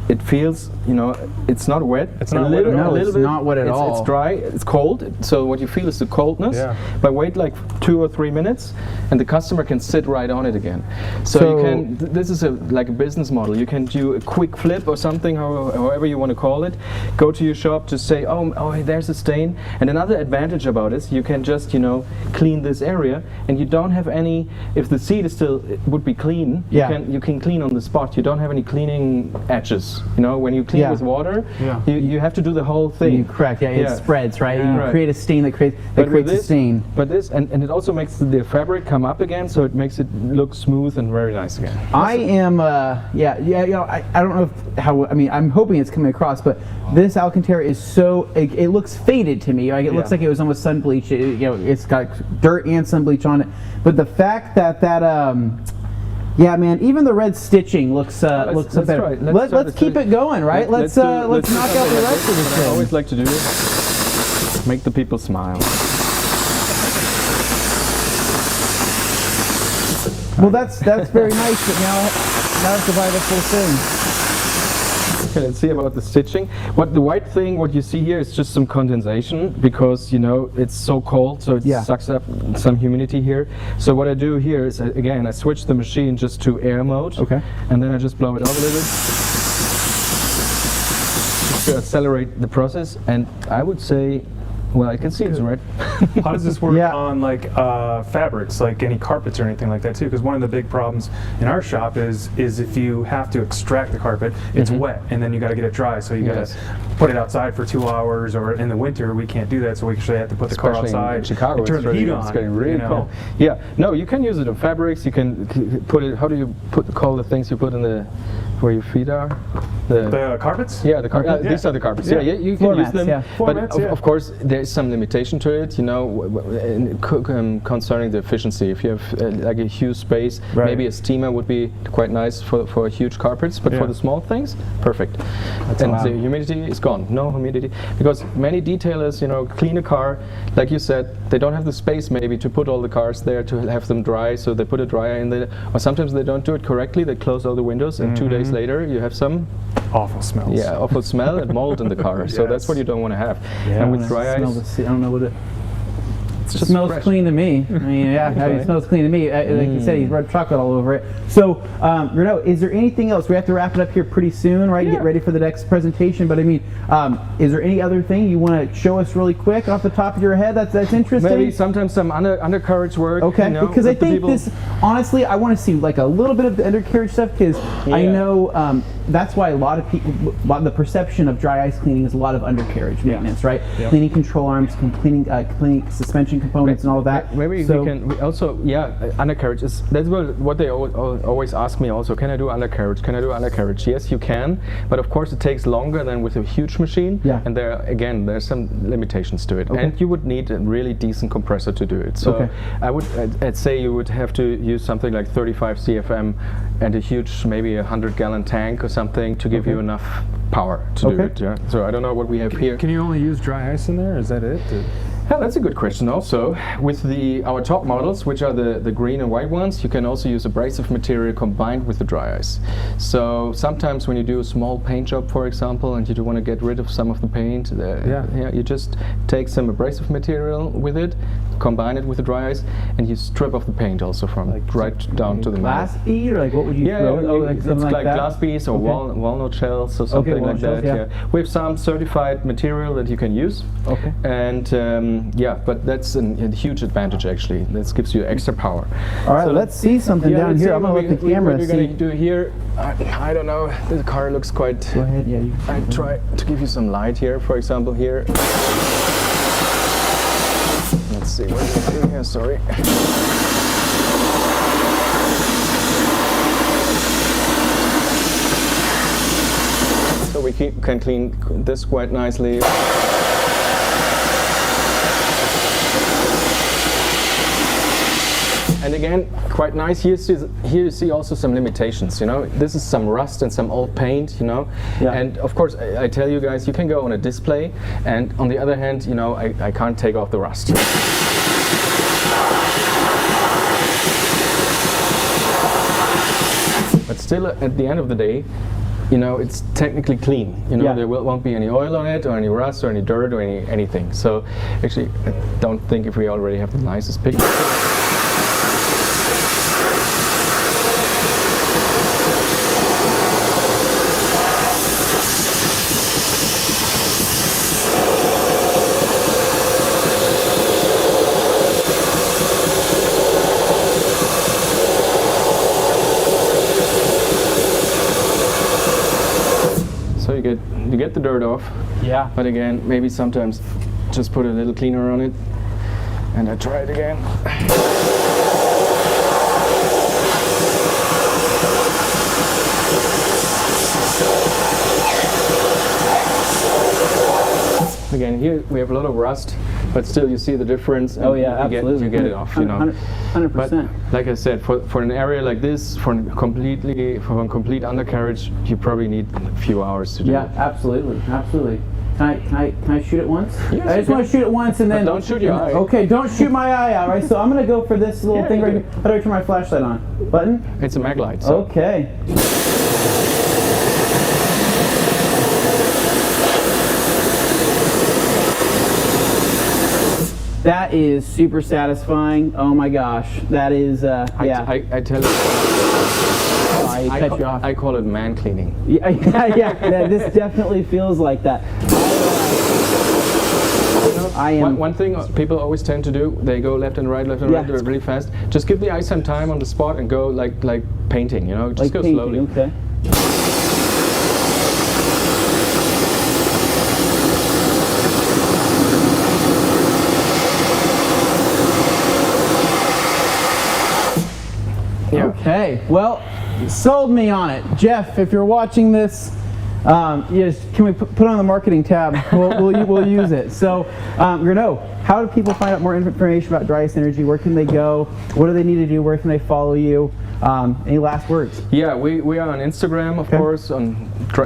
It feels, you know, it's not wet. It's not wet at all. It's not wet at all. It's dry. It's cold. So what you feel is the coldness. Yeah. But wait like 2 or 3 minutes, and the customer can sit right on it again. So you can. This is like a business model. You can do a quick flip or something, however you want to call it. Go to your shop, just say, oh, there's a stain. And another advantage about this, you can just, you know, clean this area, and you don't have any. If the seat is still would be clean, you can clean on the spot. You don't have any cleaning edges. You know, when you clean with water, you have to do the whole thing. Correct. Yeah, it spreads, right? You create a stain that creates a stain. But this and it also makes the fabric come up again, so it makes it look smooth and very nice again. I am, I don't know how. I mean, I'm hoping it's coming across, but this Alcantara is so. It looks faded to me. Like it looks like it was almost sun bleach. You know, it's got dirt and sun bleach on it. But the fact that yeah, man. Even the red stitching looks better. Right. Let's keep it going, right? Let's knock out the rest of this thing. I always like to do it. Make the people smile. Well, that's very nice. But now it's divided the full thing. Okay, let's see about the stitching. The white thing, what you see here is just some condensation because, you know, it's so cold, so it sucks up some humidity here. So what I do here is, again, I switch the machine just to air mode. Okay. And then I just blow it up a little bit just to accelerate the process. And I would say, well, I can see it's red. How does this work on like fabrics, like any carpets or anything like that too? Because one of the big problems in our shop is if you have to extract the carpet, it's wet, and then you got to get it dry. So you got to put it outside for 2 hours, or in the winter we can't do that, so we actually have to put the car outside. In Chicago, and turn the heat on. It's getting really cold. Yeah, no, you can use it on fabrics. You can put it. How do you call the things you put in the where your feet are? The carpets? Yeah, the carpets. These are the carpets. Yeah, you can use them. But of course, there's some limitation to it, you know, concerning the efficiency. If you have like a huge space, maybe a steamer would be quite nice for huge carpets, but for the small things, perfect. And the humidity is gone, no humidity. Because many detailers, you know, clean a car, like you said, they don't have the space maybe to put all the cars there to have them dry, so they put a dryer in there, or sometimes they don't do it correctly, they close all the windows, and 2 days later you have some awful smells. Yeah, awful smell and mold in the car. So that's what you don't want to have. And with dry ice, I don't know what it. It smells clean to me. I mean, it smells clean to me. Like you said, he's rubbed chocolate all over it. So, Renaud, is there anything else? We have to wrap it up here pretty soon, right? Get ready for the next presentation. But I mean, is there any other thing you want to show us really quick off the top of your head that's interesting? Maybe sometimes some undercarriage work. Okay, you know, because I think this, honestly, I want to see like a little bit of the undercarriage stuff, because I know that's why a lot of people, the perception of dry ice cleaning is a lot of undercarriage maintenance, right? Cleaning control arms, cleaning suspension suspension components and all of that. Maybe So- we can also, undercarriage is, that's what they always ask me also, can I do undercarriage, can I do undercarriage? Yes, you can, but of course it takes longer than with a huge machine, Yeah. and there's some limitations to it, and you would need a really decent compressor to do it. So I'd say you would have to use something like 35 CFM and a huge, maybe 100-gallon tank or something to give you enough power to do it. Yeah. So I don't know what we have here. Can you only use dry ice in there? Is that it? Yeah, that's a good question also. With our top models, which are the green and white ones, you can also use abrasive material combined with the dry ice. So sometimes when you do a small paint job, for example, and you do want to get rid of some of the paint, you just take some abrasive material with it, combine it with the dry ice, and you strip off the paint also from right down to the glass metal. bead, or like what would you throw? It's like glass beads or walnut shells or something like walnut that. shells, We have some certified material that you can use. Okay. And but that's a huge advantage actually. This gives you extra power. All right, so let's see something down here. I'm gonna let the camera what see. What we're gonna do here, I don't know. The car looks quite. Go ahead. Yeah. I try to give you some light here. For example, here. Let's see what we're doing here. Sorry. So we can clean this quite nicely. And again, quite nice. Here you see also some limitations. You know, this is some rust and some old paint. You know, and of course I tell you guys, you can go on a display, and on the other hand, you know, I can't take off the rust. But still, at the end of the day, you know, it's technically clean. You know, there won't be any oil on it, or any rust, or any dirt, or anything. So, actually, I don't think if we already have the nicest picture. So you get the dirt off. Yeah. But again, maybe sometimes just put a little cleaner on it, and I try it again. Again, here we have a lot of rust, but still you see the difference. And absolutely. You get it off, you know. 100%. But like I said, for an area like this, for a complete undercarriage, you probably need a few hours to do it. Yeah, absolutely. Can I shoot it once? Yes, I just want to shoot it once and then. But don't shoot your eye. Okay, don't shoot my eye out, right? So I'm gonna go for this little thing right here. How do I turn my flashlight on? Button? It's a mag light. So. Okay. That is super satisfying. Oh my gosh, that is I tell you. I call it man cleaning. Yeah, this definitely feels like that. One thing people always tend to do, they go left and right, do it really fast. Just give the eye some time on the spot and go like painting, you know, just go slowly. Okay. Yeah. Okay, well, sold me on it. Jeff, if you're watching this, yes, can we put on the marketing tab? We'll use it. So, Renaud, how do people find out more information about Dry Ice Energy? Where can they go? What do they need to do? Where can they follow you? Any last words? Yeah, we are on Instagram, of course.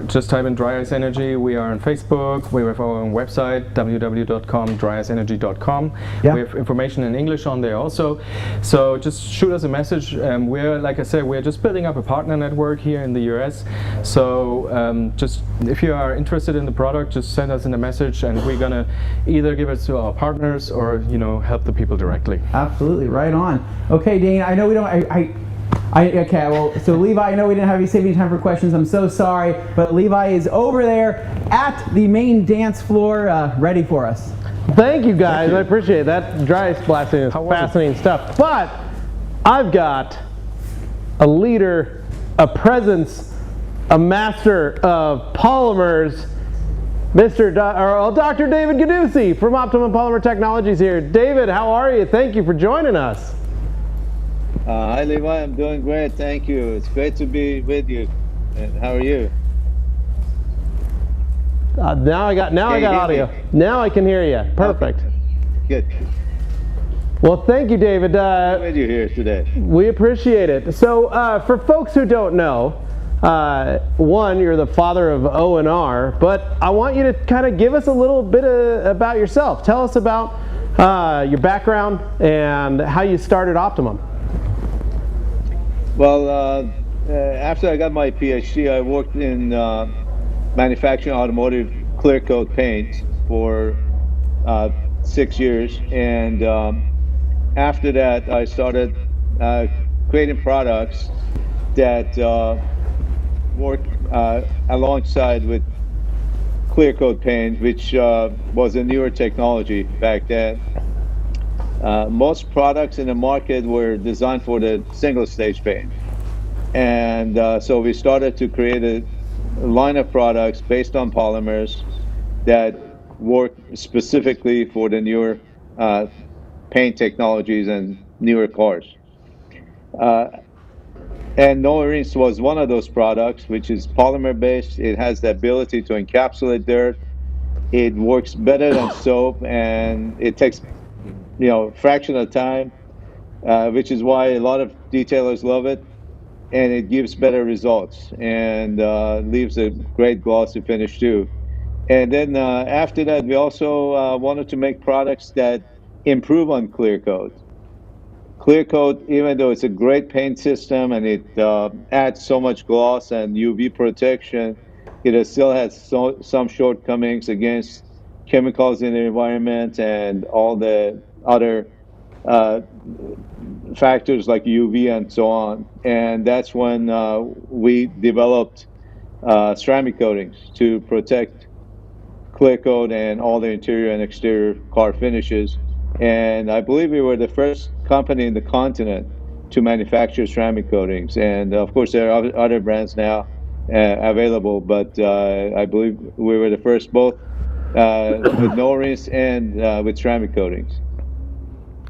Just type in Dry Ice Energy. We are on Facebook. We have our own website, www.dryiceenergy.com. Yeah. We have information in English on there also. So just shoot us a message. We're, like I said, we're just building up a partner network here in the US. So just if you are interested in the product, just send us in a message, and we're gonna either give it to our partners or help the people directly. Absolutely, right on. Okay, Dane. I know we don't. Okay, well, so Levi, I know we didn't have you save any time for questions. I'm so sorry, but Levi is over there at the main dance floor, ready for us. Thank you guys, I appreciate it. That dry ice blasting is fascinating stuff. But I've got a leader, a presence, a master of polymers, Dr. David Gadusi from Optimum Polymer Technologies here. David, how are you? Thank you for joining us. Hi, Levi. I'm doing great. Thank you. It's great to be with you. And how are you? Now I got audio. Now I can hear you. Perfect. Okay. Good. Well, thank you, David. With you here today. We appreciate it. So, for folks who don't know, one, you're the father of O&R, but I want you to kind of give us a little bit about yourself. Tell us about your background and how you started Optimum. Well, after I got my PhD, I worked in manufacturing automotive clear coat paint for 6 years, and after that I started creating products that work alongside with clear coat paint, which was a newer technology back then. Most products in the market were designed for the single stage paint, and so we started to create a line of products based on polymers that work specifically for the newer paint technologies and newer cars. And No-Rinse was one of those products, which is polymer based. It has the ability to encapsulate dirt. It works better than soap, and it takes fraction of time, which is why a lot of detailers love it. And it gives better results and leaves a great glossy finish too. And then after that, we also wanted to make products that improve on clear coat. Clear coat, even though it's a great paint system and it adds so much gloss and UV protection, it still has some shortcomings against chemicals in the environment and all the other factors like UV and so on. And that's when we developed ceramic coatings to protect clear coat and all the interior and exterior car finishes. And I believe we were the first company in the continent to manufacture ceramic coatings. And of course, there are other brands now available, but I believe we were the first both with No-Rinse and with ceramic coatings.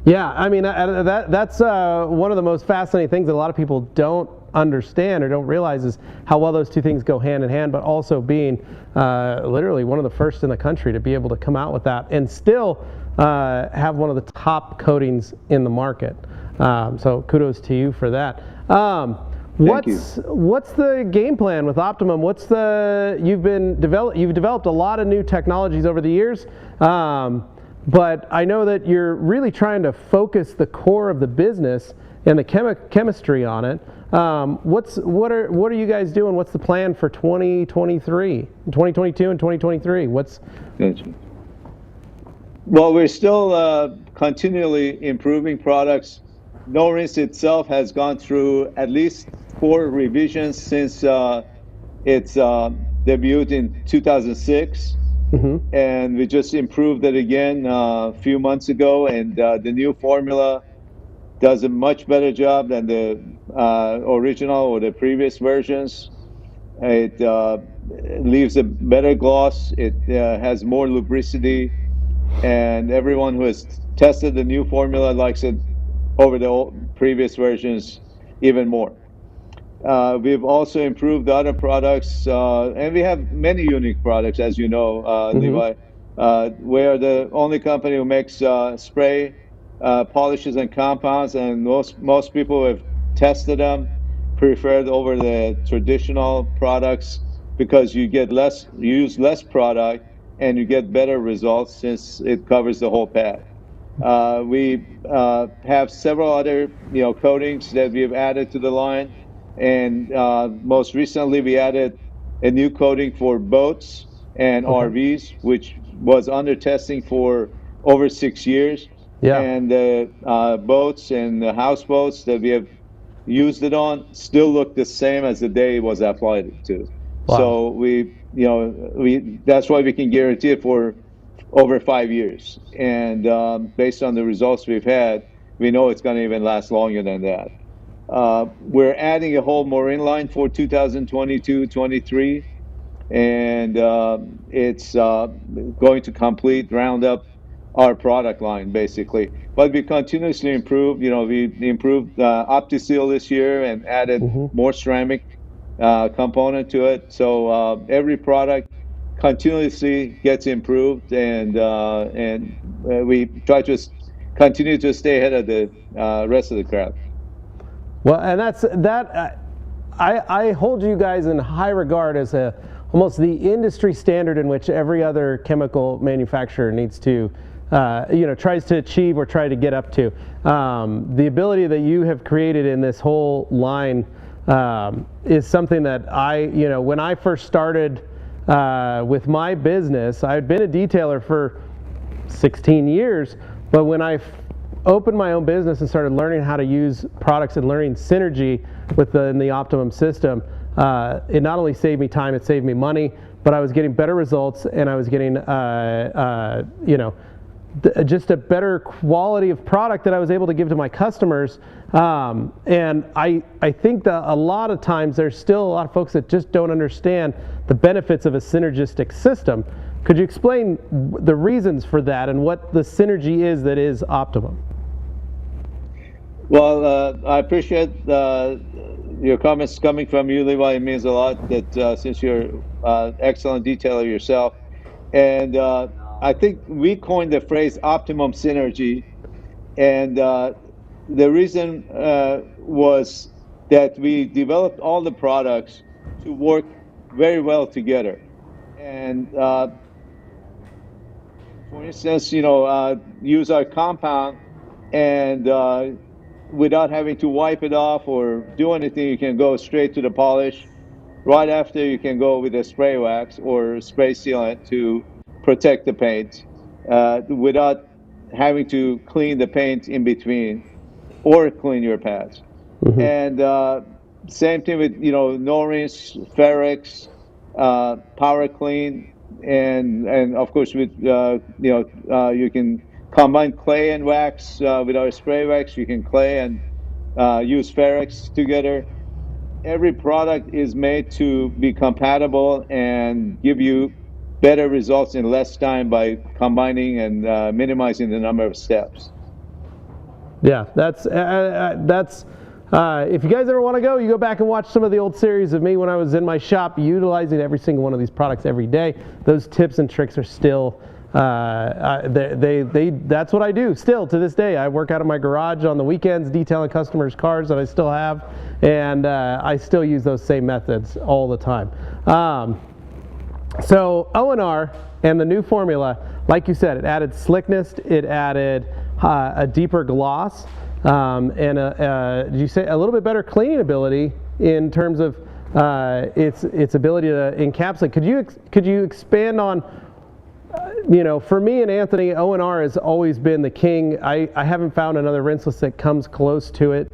Yeah, I mean, that's one of the most fascinating things that a lot of people don't understand or don't realize is how well those two things go hand in hand, but also being literally one of the first in the country to be able to come out with that and still have one of the top coatings in the market. So kudos to you for that. What's the game plan with Optimum? You've developed a lot of new technologies over the years. But I know that you're really trying to focus the core of the business and the chemistry on it. What are you guys doing? What's the plan for 2023, 2022 and 2023? Well, we're still continually improving products. No-Rinse itself has gone through at least 4 revisions since its debut in 2006. Mm-hmm. And we just improved it again a few months ago, and the new formula does a much better job than the original or the previous versions. It leaves a better gloss. It has more lubricity, and everyone who has tested the new formula likes it over the previous versions even more. We've also improved other products, and we have many unique products, as you know, mm-hmm. Levi. We're the only company who makes spray polishes and compounds, and most people who have tested them preferred over the traditional products because you use less product and you get better results since it covers the whole pad. We have several other coatings that we've added to the line. And most recently, we added a new coating for boats and RVs, which was under testing for over 6 years. Yeah. And the boats and the houseboats that we have used it on still look the same as the day it was applied to. Wow. So that's why we can guarantee it for over 5 years. And based on the results we've had, we know it's going to even last longer than that. We're adding a whole marine line for 2022-23. and it's going to complete round up our product line basically. But we continuously improve. You know, we improved OptiSeal this year and added more ceramic component to it. So every product continuously gets improved, and we try to continue to stay ahead of the rest of the crowd. Well, and that's that. I hold you guys in high regard as almost the industry standard in which every other chemical manufacturer needs to, tries to achieve or try to get up to. The ability that you have created in this whole line is something that when I first started with my business, I had been a detailer for 16 years, but when I opened my own business and started learning how to use products and learning synergy within the Optimum system, it not only saved me time, it saved me money, but I was getting better results, and I was getting just a better quality of product that I was able to give to my customers. And I think that a lot of times there's still a lot of folks that just don't understand the benefits of a synergistic system. Could you explain the reasons for that and what the synergy is that is Optimum? Well, I appreciate your comments coming from you, Levi. It means a lot that since you're an excellent detailer yourself. And I think we coined the phrase optimum synergy. And the reason was that we developed all the products to work very well together. And for instance, use our compound, and without having to wipe it off or do anything, you can go straight to the polish. Right after, you can go with a spray wax or spray sealant to protect the paint without having to clean the paint in between or clean your pads. And same thing with no rinse, Ferrex, power clean, and of course with you can combine clay and wax with our spray wax. You can clay and use Ferrex together. Every product is made to be compatible and give you better results in less time by combining and minimizing the number of steps. Yeah, that's if you guys ever want to go, you go back and watch some of the old series of me when I was in my shop utilizing every single one of these products every day. Those tips and tricks are still that's what I do still to this day. I work out of my garage on the weekends detailing customers' cars that I still have, and I still use those same methods all the time. So O&R and the new formula, like you said, it added slickness, it added a deeper gloss, and did you say a little bit better cleaning ability in terms of its ability to encapsulate. Could you expand on, for me and Anthony, O&R has always been the king. I haven't found another rinseless that comes close to it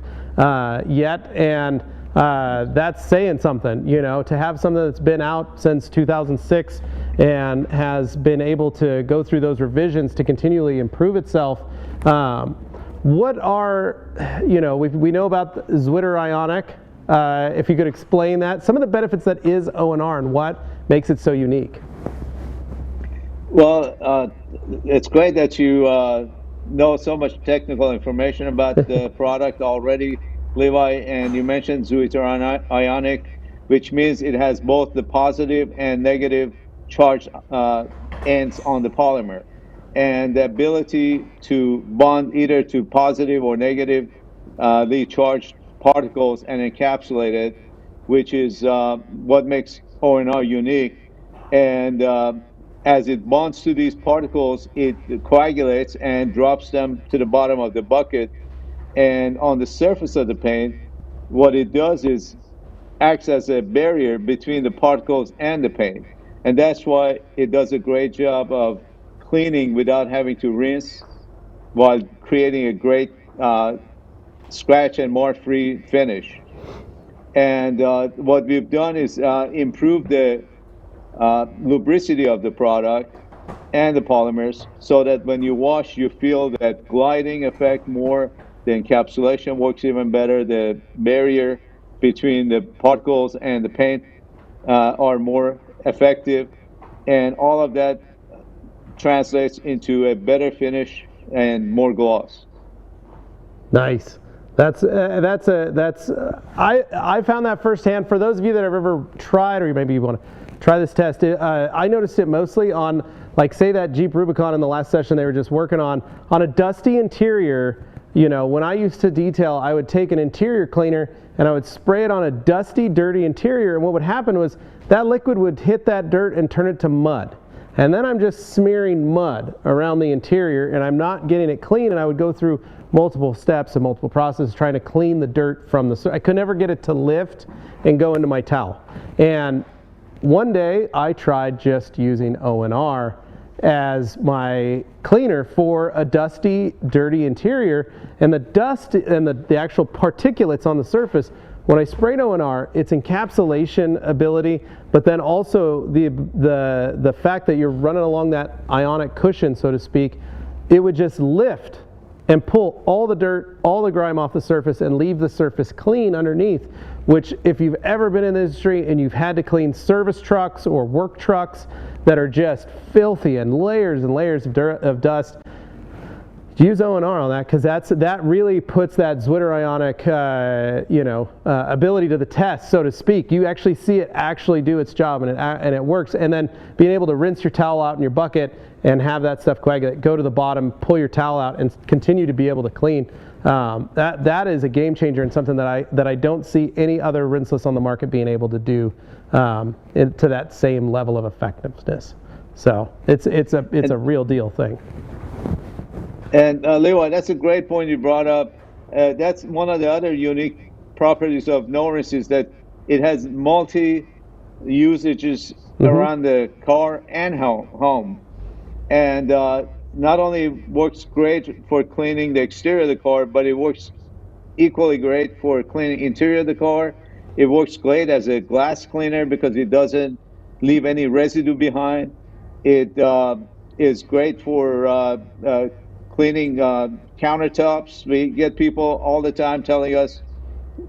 yet, and that's saying something, to have something that's been out since 2006 and has been able to go through those revisions to continually improve itself. What are, we know about Zwitter Ionic. If you could explain that, some of the benefits that is O&R and what makes it so unique. Well, it's great that you know so much technical information about the product already, Levi, and you mentioned Zwitter Ionic, which means it has both the positive and negative charge ends on the polymer, and the ability to bond either to positive or negatively charged particles and encapsulate it, which is what makes O&R unique. And as it bonds to these particles, it coagulates and drops them to the bottom of the bucket. And on the surface of the paint, what it does is acts as a barrier between the particles and the paint. And that's why it does a great job of cleaning without having to rinse, while creating a great scratch and mark-free finish. And what we've done is improve the lubricity of the product and the polymers, so that when you wash, you feel that gliding effect more. The encapsulation works even better. The barrier between the particles and the paint are more effective, and all of that translates into a better finish and more gloss. Nice. I found that firsthand. For those of you that have ever tried, or maybe you want to try this test, I noticed it mostly on, like, say that Jeep Rubicon in the last session they were just working on a dusty interior. You know, when I used to detail, I would take an interior cleaner and I would spray it on a dusty, dirty interior, and what would happen was that liquid would hit that dirt and turn it to mud. And then I'm just smearing mud around the interior and I'm not getting it clean, and I would go through multiple steps and multiple processes trying to clean the dirt from the, I could never get it to lift and go into my towel. And one day I tried just using O&R as my cleaner for a dusty, dirty interior, and the dust and the actual particulates on the surface, when I sprayed O&R, its encapsulation ability, but then also the fact that you're running along that ionic cushion, so to speak, it would just lift and pull all the dirt, all the grime off the surface and leave the surface clean underneath, which if you've ever been in the industry and you've had to clean service trucks or work trucks that are just filthy and layers of dust, use O&R on that, because that really puts that Zwitter ionic ability to the test, so to speak. You actually see it actually do its job, and it works. And then being able to rinse your towel out in your bucket and have that stuff coagulate, go to the bottom, pull your towel out, and continue to be able to clean. That is a game changer, and something that I don't see any other rinseless on the market being able to do to that same level of effectiveness. So it's a real deal thing. And Leroy, that's a great point you brought up. That's one of the other unique properties of no-rinse, is that it has multi-usages around the car and home. And not only works great for cleaning the exterior of the car, but it works equally great for cleaning interior of the car. It works great as a glass cleaner because it doesn't leave any residue behind. It is great for cleaning countertops. We get people all the time telling us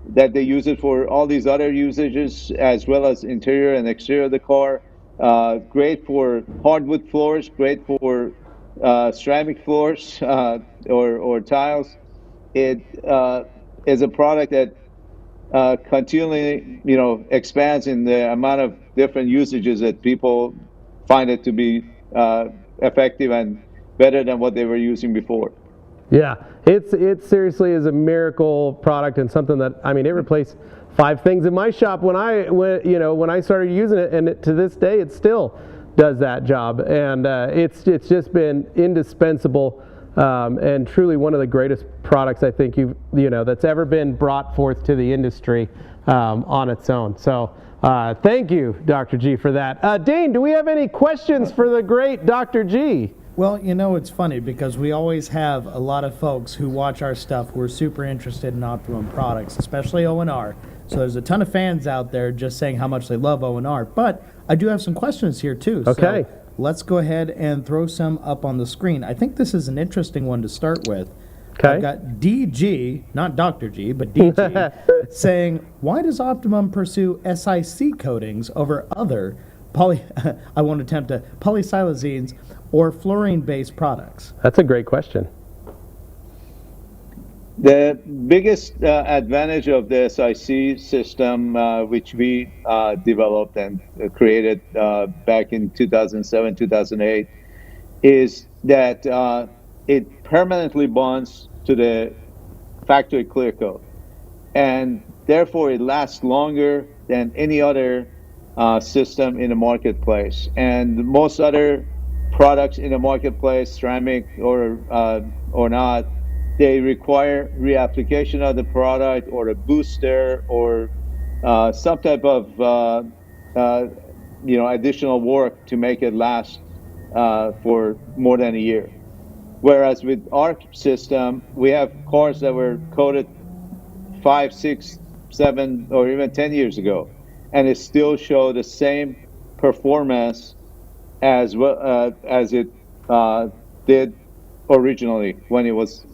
that they use it for all these other usages, as well as interior and exterior of the car. Great for hardwood floors, great for ceramic floors or tiles. It is a product that continually, expands in the amount of different usages that people find it to be effective and better than what they were using before. Yeah, it seriously is a miracle product, and something that, I mean, it replaced 5 things in my shop when I started using it, and to this day it still does that job, and it's just been indispensable, and truly one of the greatest products I think that's ever been brought forth to the industry on its own. So thank you, Dr. G, for that. Dane, do we have any questions for the great Dr. G? Well, it's funny because we always have a lot of folks who watch our stuff who are super interested in Optimum products, especially O&R. So there's a ton of fans out there just saying how much they love O&R. But I do have some questions here too. Okay. So let's go ahead and throw some up on the screen. I think this is an interesting one to start with. Okay. I've got DG, not Dr. G, but DG, saying, why does Optimum pursue SiC coatings over other polysiloxanes or fluorine-based products? That's a great question. The biggest advantage of the SiC system, which we developed and created back in 2007, 2008, is that it permanently bonds to the factory clear coat. And therefore, it lasts longer than any other system in the marketplace. And most other products in the marketplace, ceramic or not, they require reapplication of the product or a booster or some type of additional work to make it last for more than a year. Whereas with our system, we have cars that were coated 5, 6, 7, or even 10 years ago, and it still show the same performance as well as it did originally when it was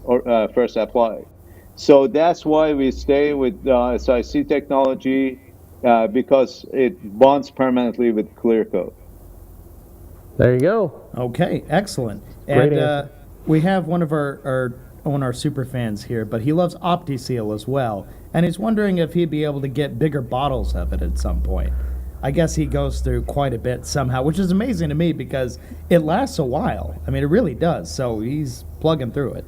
first applied. So that's why we stay with SiC technology. because it bonds permanently with clear coat. There you go. Okay, excellent. Great And answer. we have one of our super fans here, but he loves OptiSeal as well, and he's wondering if he'd be able to get bigger bottles of it at some point. I guess he goes through quite a bit somehow, which is amazing to me because it lasts a while. I mean, it really does. So he's plugging through it.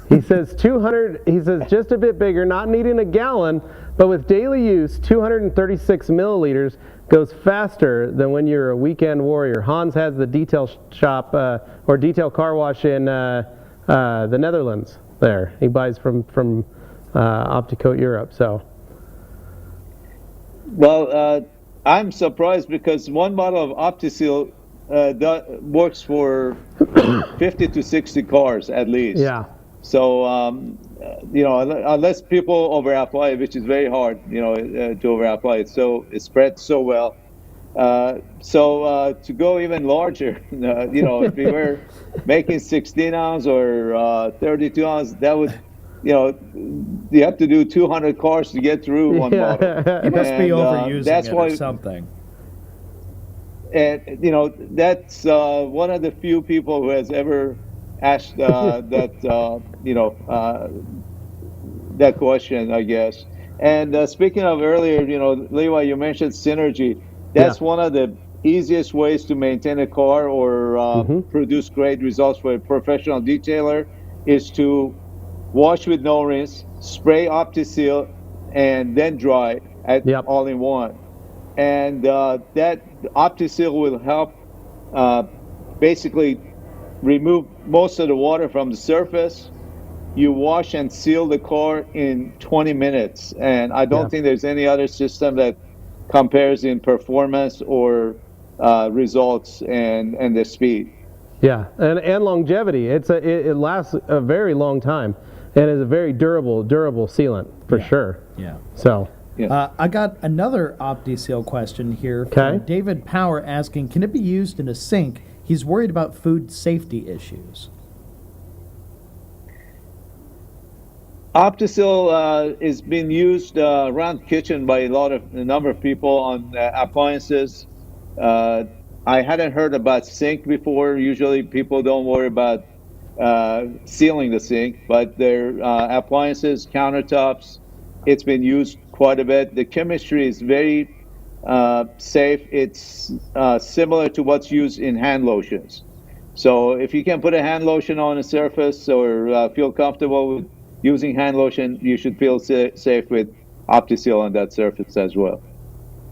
He says 200, he says just a bit bigger, not needing a gallon, but with daily use, 236 milliliters goes faster than when you're a weekend warrior. Hans has the detail shop or detail car wash in the Netherlands there. He buys from Opticoat Europe, so. Well, I'm surprised because one bottle of OptiSeal works for 50 to 60 cars at least. Yeah. So, unless people over-apply it, which is very hard, to over-apply it, so it spreads so well. To go even larger, if we were making 16 ounce or 32 ounce, that would, you have to do 200 cars to get through one bottle. He must be overusing that's it why, or something. And that's one of the few people who has ever asked that question, I guess. And speaking of earlier, Levi, you mentioned synergy. That's one of the easiest ways to maintain a car or produce great results for a professional detailer is to wash with no rinse, spray OptiSeal, and then dry all in one. And that OptiSeal will help basically remove most of the water from the surface. You wash and seal the car in 20 minutes. And I don't think there's any other system that compares in performance or results and the speed. Yeah, and longevity. It lasts a very long time and is a very durable sealant for sure. Yeah. So. I got another OptiSeal question here from David Power asking, can it be used in a sink? He's worried about food safety issues. OptiSeal is being used around the kitchen by a number of people on appliances. I hadn't heard about sink before. Usually people don't worry about sealing the sink, but their appliances, countertops, it's been used quite a bit. The chemistry is very safe. It's similar to what's used in hand lotions. So if you can put a hand lotion on a surface or feel comfortable with using hand lotion, you should feel safe with OptiSeal on that surface as well.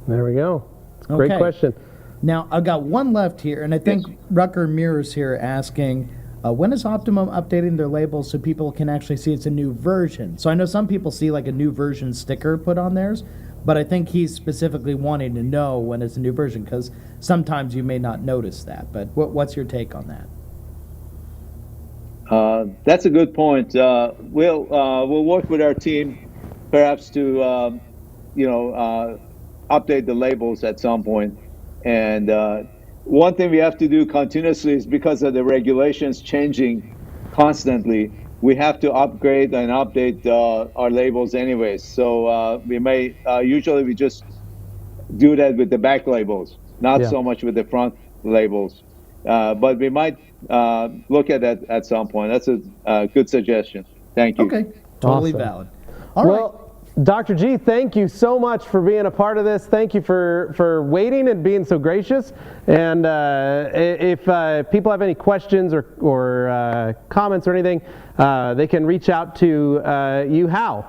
There we go. Great question. Now, I've got one left here, and I think Rucker Mirrors here asking, when is Optimum updating their labels so people can actually see it's a new version? So I know some people see like a new version sticker put on theirs, but I think he's specifically wanting to know when it's a new version because sometimes you may not notice that. But what's your take on that? That's a good point. We'll work with our team, perhaps to update the labels at some point. And one thing we have to do continuously is because of the regulations changing constantly, we have to upgrade and update our labels anyways. So we may usually we just do that with the back labels, not so much with the front labels. But we might look at that at some point. That's a good suggestion. Thank you. Okay, totally valid. All right. Dr. G, thank you so much for being a part of this. Thank you for waiting and being so gracious. And if people have any questions or comments or anything, they can reach out to you. How?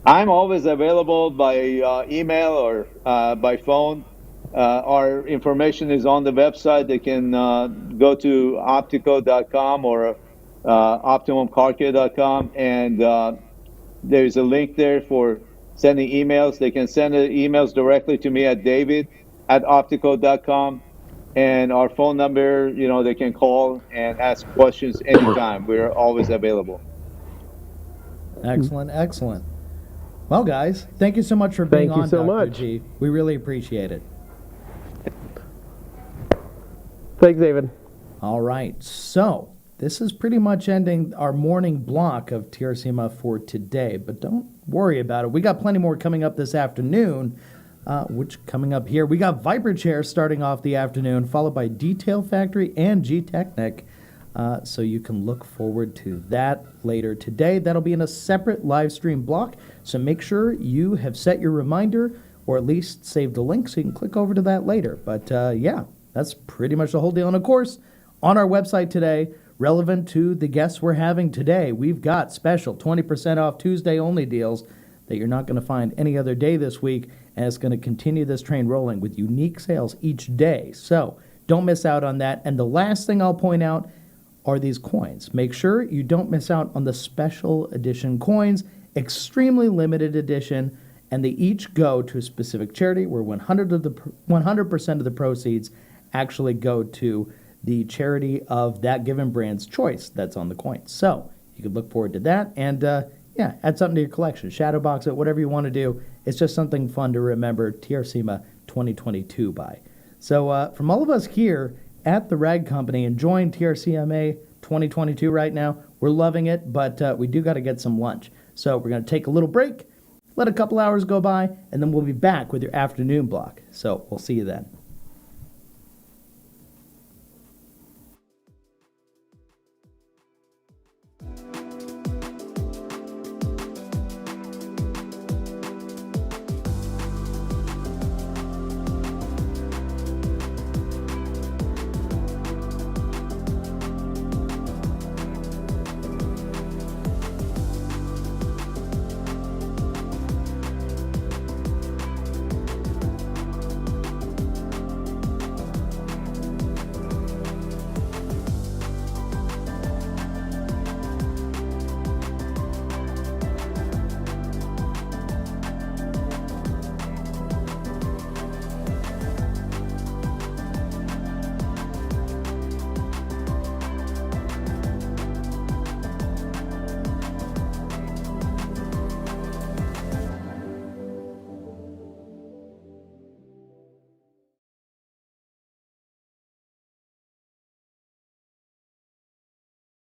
I'm always available by email or by phone. Our information is on the website. They can go to optico.com or optimumcarcare.com, and there's a link there for sending emails. They can send the emails directly to me at david@optico.com, and our phone number, they can call and ask questions anytime. We're always available. Excellent, excellent. Well, guys, thank you so much for being on, so Dr. much. G. We really appreciate it. Thanks, David. All right, so this is pretty much ending our morning block of TRCMA for today, but don't worry about it. We got plenty more coming up this afternoon, which coming up here, we got Viper Chair starting off the afternoon, followed by Detail Factory and G-Technic. So you can look forward to that later today. That'll be in a separate live stream block, so make sure you have set your reminder or at least saved a link so you can click over to that later. But yeah, that's pretty much the whole deal. And of course, on our website today, relevant to the guests we're having today, we've got special 20% off Tuesday only deals that you're not going to find any other day this week, and it's going to continue this train rolling with unique sales each day. So don't miss out on that. And the last thing I'll point out are these coins. Make sure you don't miss out on the special edition coins, extremely limited edition, and they each go to a specific charity where 100% of the proceeds actually go to the charity of that given brand's choice that's on the coin. So you can look forward to that, and yeah, add something to your collection. Shadow box it, whatever you want to do. It's just something fun to remember TRCMA 2022 by. So from all of us here at the Rag Company, enjoying TRCMA 2022 right now. We're loving it, but we do got to get some lunch. So we're going to take a little break, let a couple hours go by, and then we'll be back with your afternoon block. So we'll see you then.